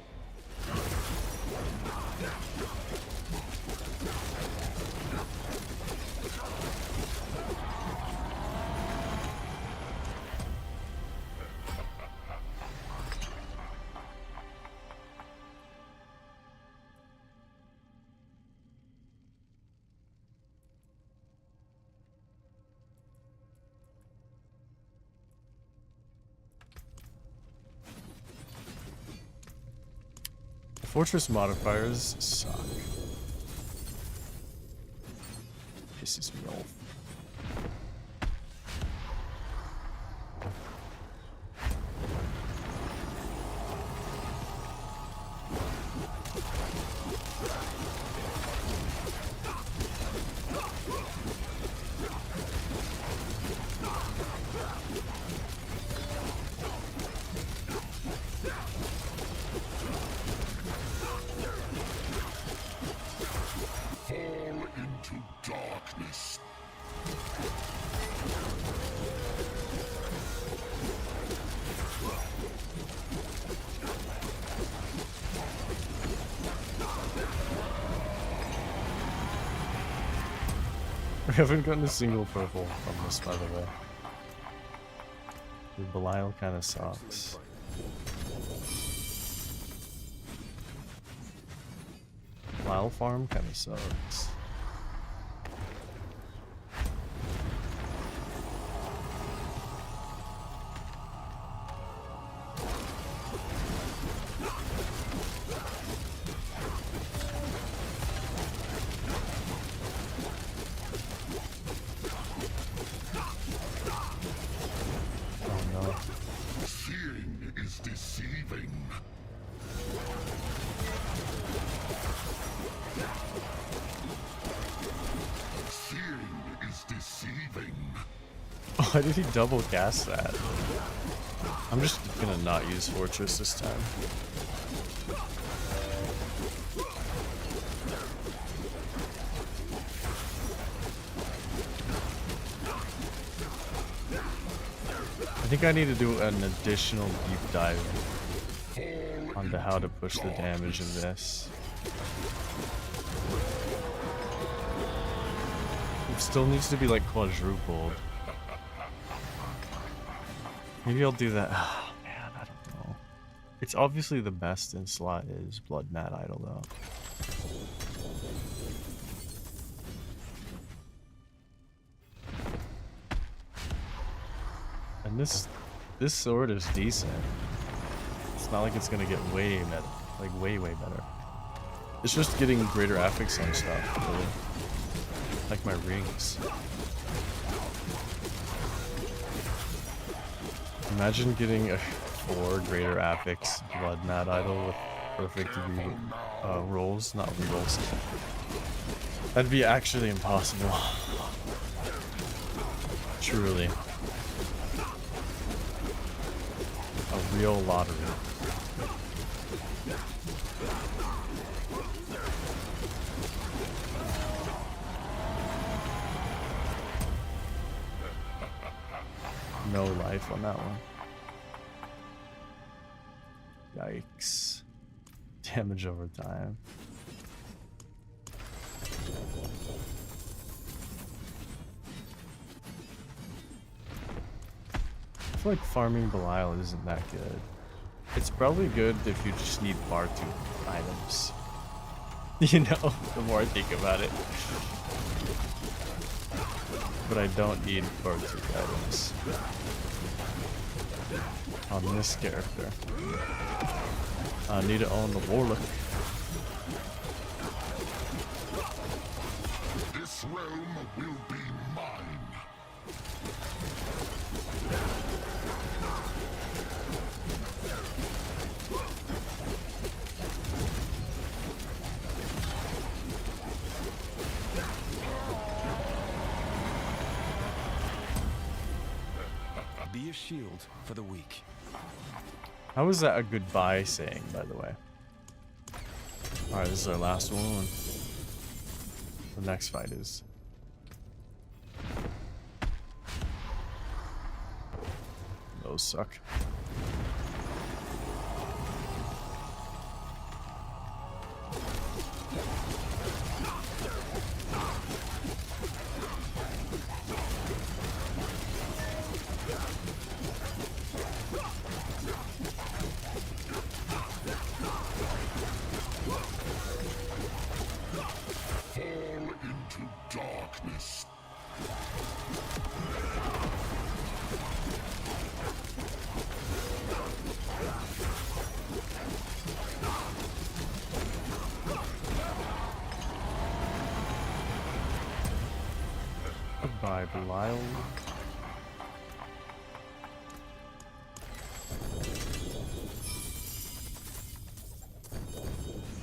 Fortress modifiers suck. Pisses me off. Darkness. We haven't gotten a single purple from this, by the way. The Belial kind of sucks. Belial farm kind of sucks. Seeing is deceiving. Seeing is deceiving. Why did he double cast that? I'm just gonna not use Fortress this time. I think I need to do an additional deep dive onto how to push the damage of this. It still needs to be like quadrupled. Maybe I'll do that. Oh, man, I don't know. It's obviously the best in slot is Blood Mad Idol though. And this sword is decent. It's not like it's gonna get way better, like way better. It's just getting greater affix on stuff, really. Like my rings. Imagine getting a 4 greater affix Blood Mad Idol with perfect rolls, not rerolls. That'd be actually impossible. Truly. A real lottery. No life on that one. Yikes. Damage over time. I feel like farming Belial isn't that good. It's probably good if you just need bar 2 items. You know, the more I think about it. But I don't need bar 2 items. On this character. I need to own the Warlock. This This realm will be mine. Be a shield for the weak. How is that a goodbye saying, by the way? Alright, this is our last one. The next fight is. Those suck. Fall into darkness. Goodbye, Belial.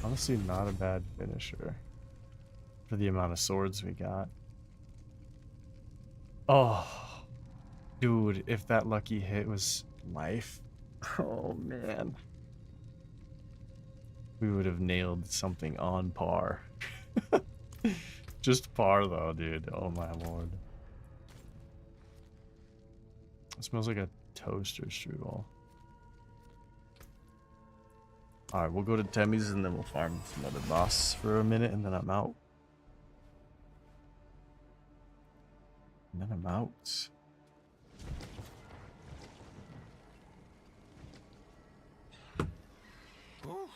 Honestly, not a bad finisher for the amount of swords we got. Oh, dude, if that lucky hit was life, oh man, we would have nailed something on par. Just par though, dude. Oh my lord. It smells like a toaster strudel. Alright, we'll go to Temmie's and then we'll farm some other boss for a minute and then I'm out. And then I'm out. Oh,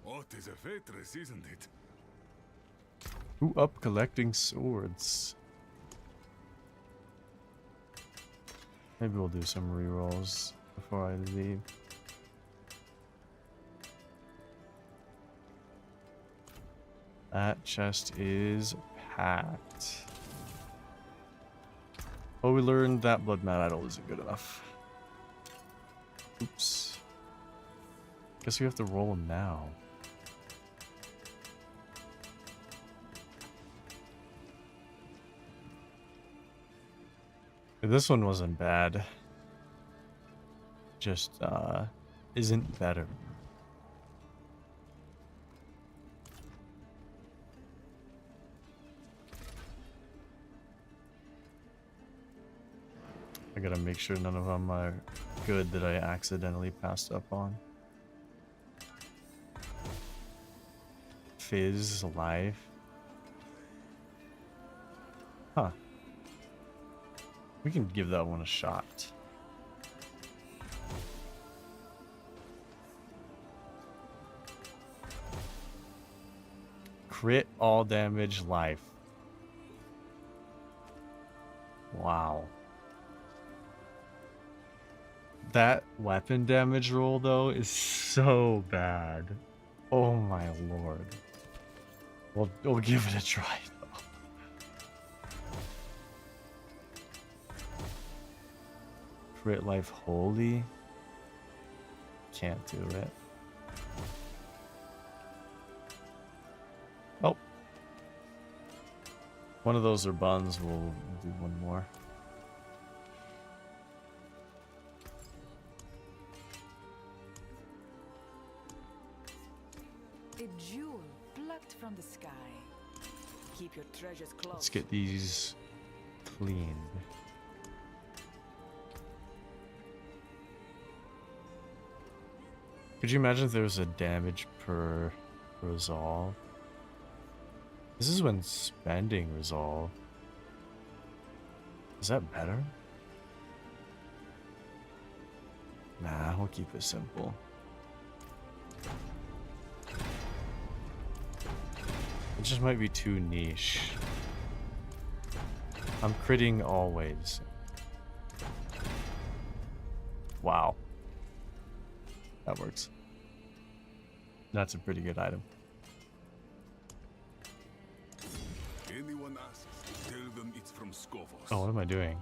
what is a Fetris, isn't it? Who up collecting swords? Maybe we'll do some rerolls before I leave. That chest is packed. Oh, we learned that blood mat idol isn't good enough. Oops. Guess we have to roll now. This one wasn't bad. Just, isn't better. I gotta make sure none of them are good that I accidentally passed up on. Fizz life. Huh. We can give that one a shot. Crit all damage life. Wow. That weapon damage roll though is so bad. Oh my lord. We'll give it a try though. Crit life holy. Can't do it. Oh. One of those are buns. We'll do one more. A jewel plucked from the sky. Keep your treasures close. Let's get these cleaned. Could you imagine if there was a damage per resolve? This is when spending resolve. Is that better? Nah, we'll keep it simple. It just might be too niche. I'm critting always. Wow. That works. That's a pretty good item. Anyone asks, tell them it's from Skovos. Oh, what am I doing?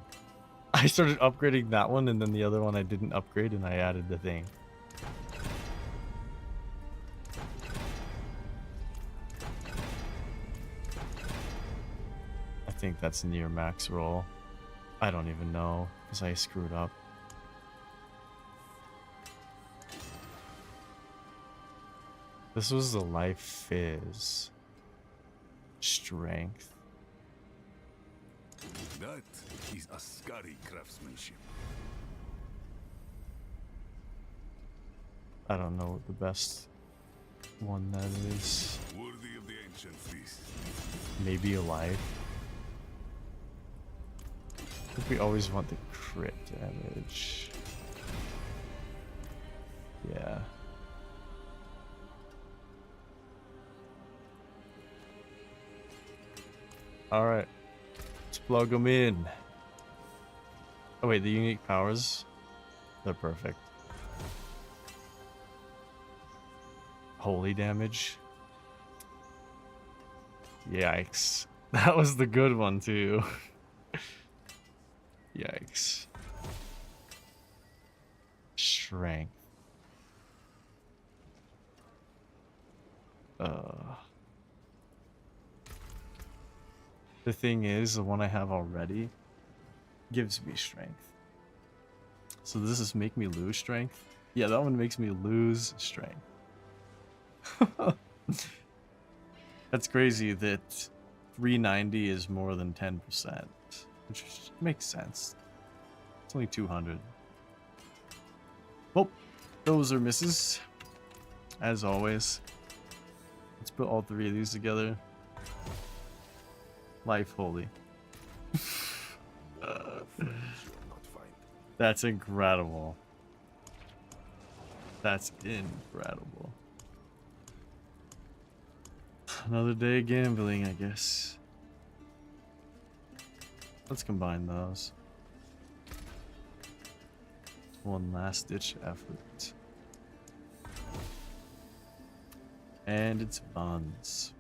I started upgrading that one, and then the other one I didn't upgrade, and I added the thing. I think that's near max roll. I don't even know, because I screwed up. This was the life fizz. Strength. That is Ascari craftsmanship. I don't know what the best one that is. Worthy of the ancient feast. Maybe a life. I think we always want the crit damage. Yeah. Alright. Let's plug them in. Oh wait, the unique powers? They're perfect. Holy damage. Yikes. That was the good one too. Yikes. Strength. The thing is, the one I have already gives me strength. So does this make me lose strength? Yeah, that one makes me lose strength. That's crazy that 390 is more than 10%, which makes sense. It's only 200. Well, those are misses, as always. Let's put all three of these together. Life holy. That's incredible. That's incredible. Another day gambling, I guess. Let's combine those. One last ditch effort. And it's bonds.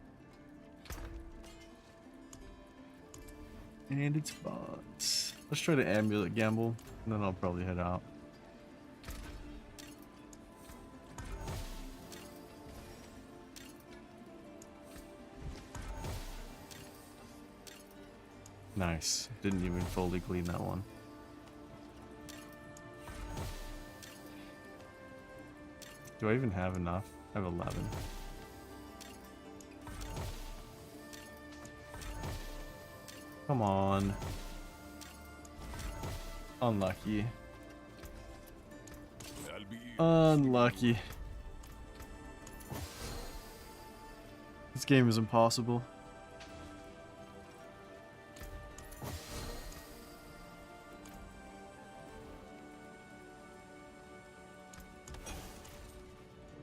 And it's bonds. Let's try to amulet gamble, and then I'll probably head out. Nice. Didn't even fully clean that one. Do I even have enough? I have 11. Come on. Unlucky. Unlucky. This game is impossible.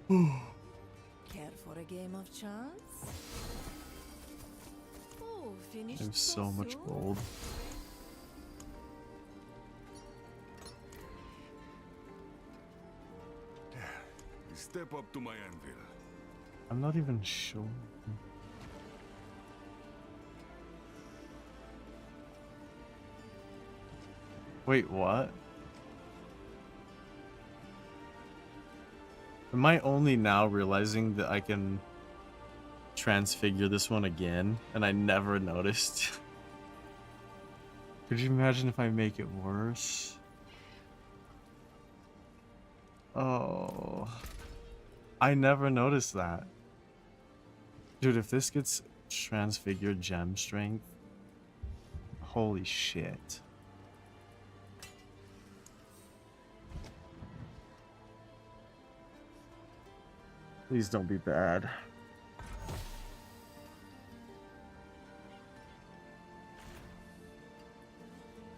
Care for a game of chance? Oh, finished There's so much soon? gold. Step up to my anvil. I'm not even sure. Wait, what? Am I only now realizing that I can transfigure this one again, and I never noticed? Could you imagine if I make it worse? Oh, I never noticed that. Dude, if this gets transfigured gem strength, holy shit. Please don't be bad.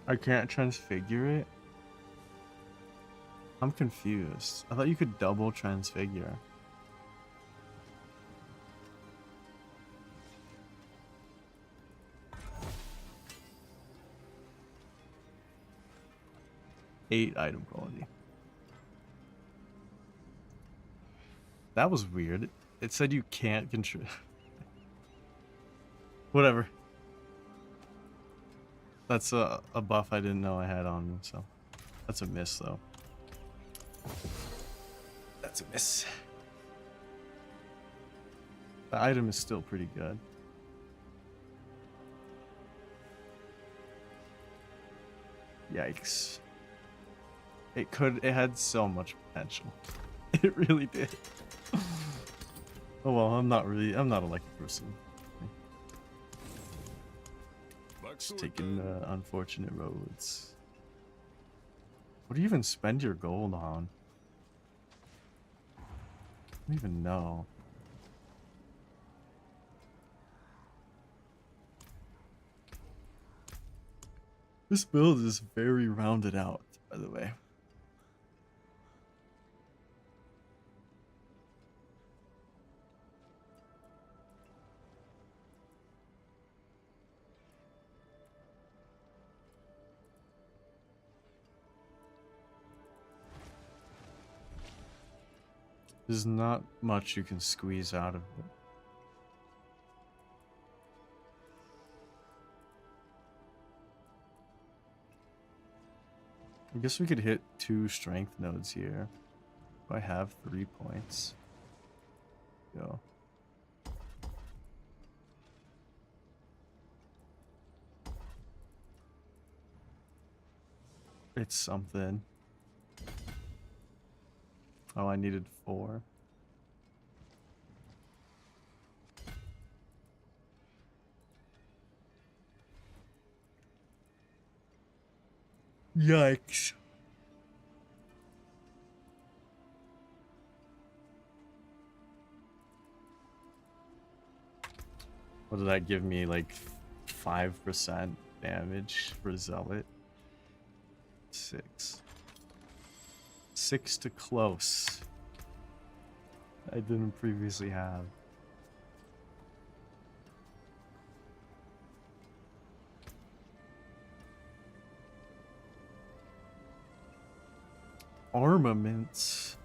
I can't transfigure it? I'm confused. I thought you could double transfigure. Eight item quality. That was weird. It said you can't control. Whatever. That's a buff I didn't know I had on me, so that's a miss though. That's a miss. The item is still pretty good. Yikes. It had so much potential. It really did. Oh well, I'm not a lucky person. Just taking unfortunate roads. What do you even spend your gold on? I don't even know. This build is very rounded out, by the way. There's not much you can squeeze out of it. I guess we could hit 2 strength nodes here. I have 3 points. Go. It's something. Oh, I needed 4. Yikes. What did that give me? Like 5% damage for Zealot? 6. 6 to close. I didn't previously have. Armaments.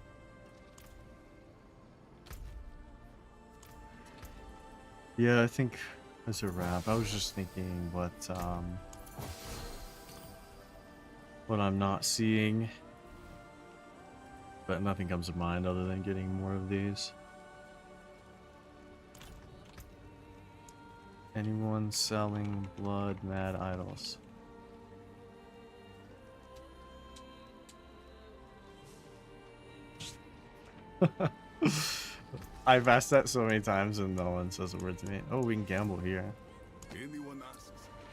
Yeah, I think that's a wrap. I was just thinking what I'm not seeing. But nothing comes to mind other than getting more of these. Anyone selling blood mad idols? I've asked that so many times and no one says a word to me. Oh, we can gamble here.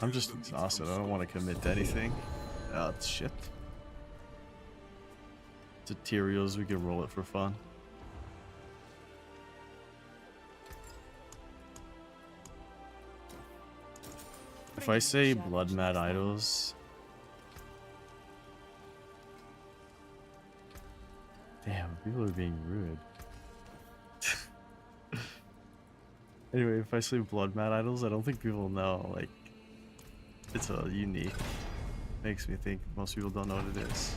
I'm just exhausted. I don't want to commit to anything. Oh, it's shit. Materials, we can roll it for fun. If I say blood mad idols, damn, people are being rude. Anyway, if I say blood mad idols, I don't think people know, like, it's a unique. Makes me think most people don't know what it is.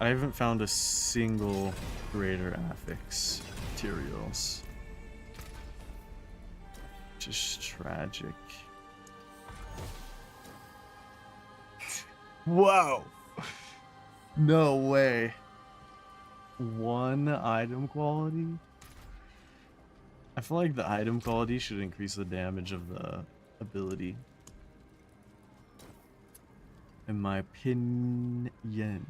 I haven't found a single greater affix materials. Just tragic. Whoa! No way. 1 item quality? I feel like the item quality should increase the damage of the ability. In my opinion.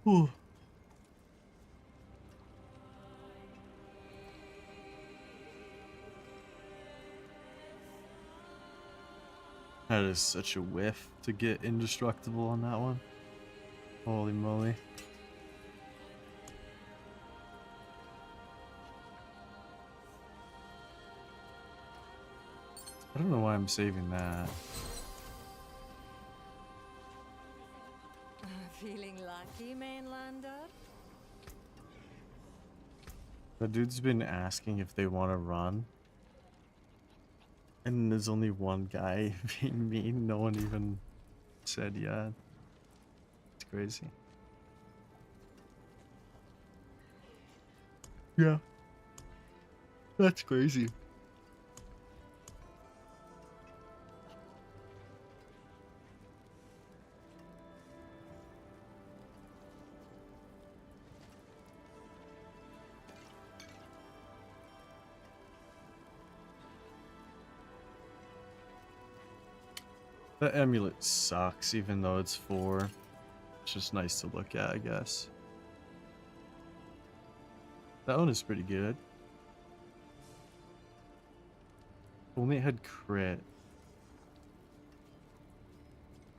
Whew. That is such a whiff to get indestructible on that one. Holy moly. I don't know why I'm saving that. Feeling lucky, mainlander? The dude's been asking if they want to run. And there's only one guy being mean. No one even said, yeah. It's crazy. Yeah. That's crazy. The amulet sucks, even though it's 4. It's just nice to look at, I guess. That one is pretty good. Only it had crit.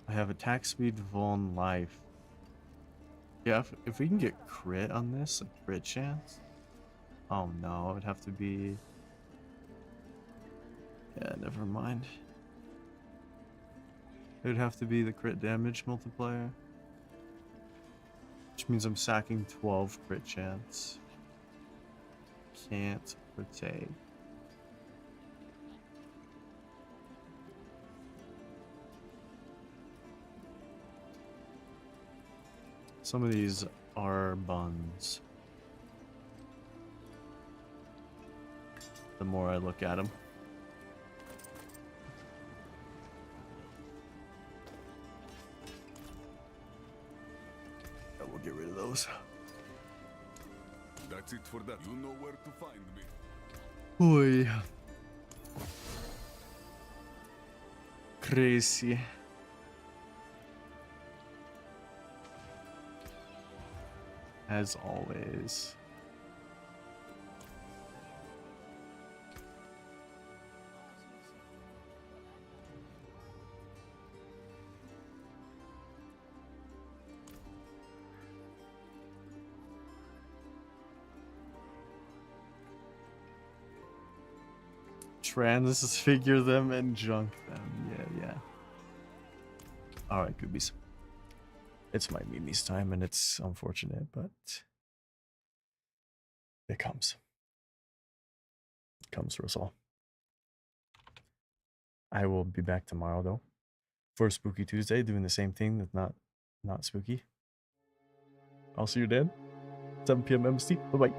I have attack speed, vuln, life. Yeah, if we can get crit on this, a crit chance. Oh no, it would have to be... Yeah, never mind. It would have to be the crit damage multiplier. Which means I'm sacking 12 crit chance. Can't partake. Some of these are buns. The more I look at them. I will get rid of those. That's it for that. You know where to find me. Boy. Crazy. As always. Transfigure them and junk them. Yeah. Alright, goobies. It's my Mimi's time, and it's unfortunate, but it comes. It comes for us all. I will be back tomorrow, though, for Spooky Tuesday, doing the same thing that's not spooky. I'll see you then. 7 p.m. MST. Bye-bye.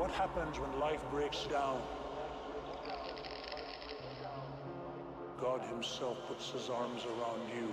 What happens when life breaks down? God himself puts his arms around you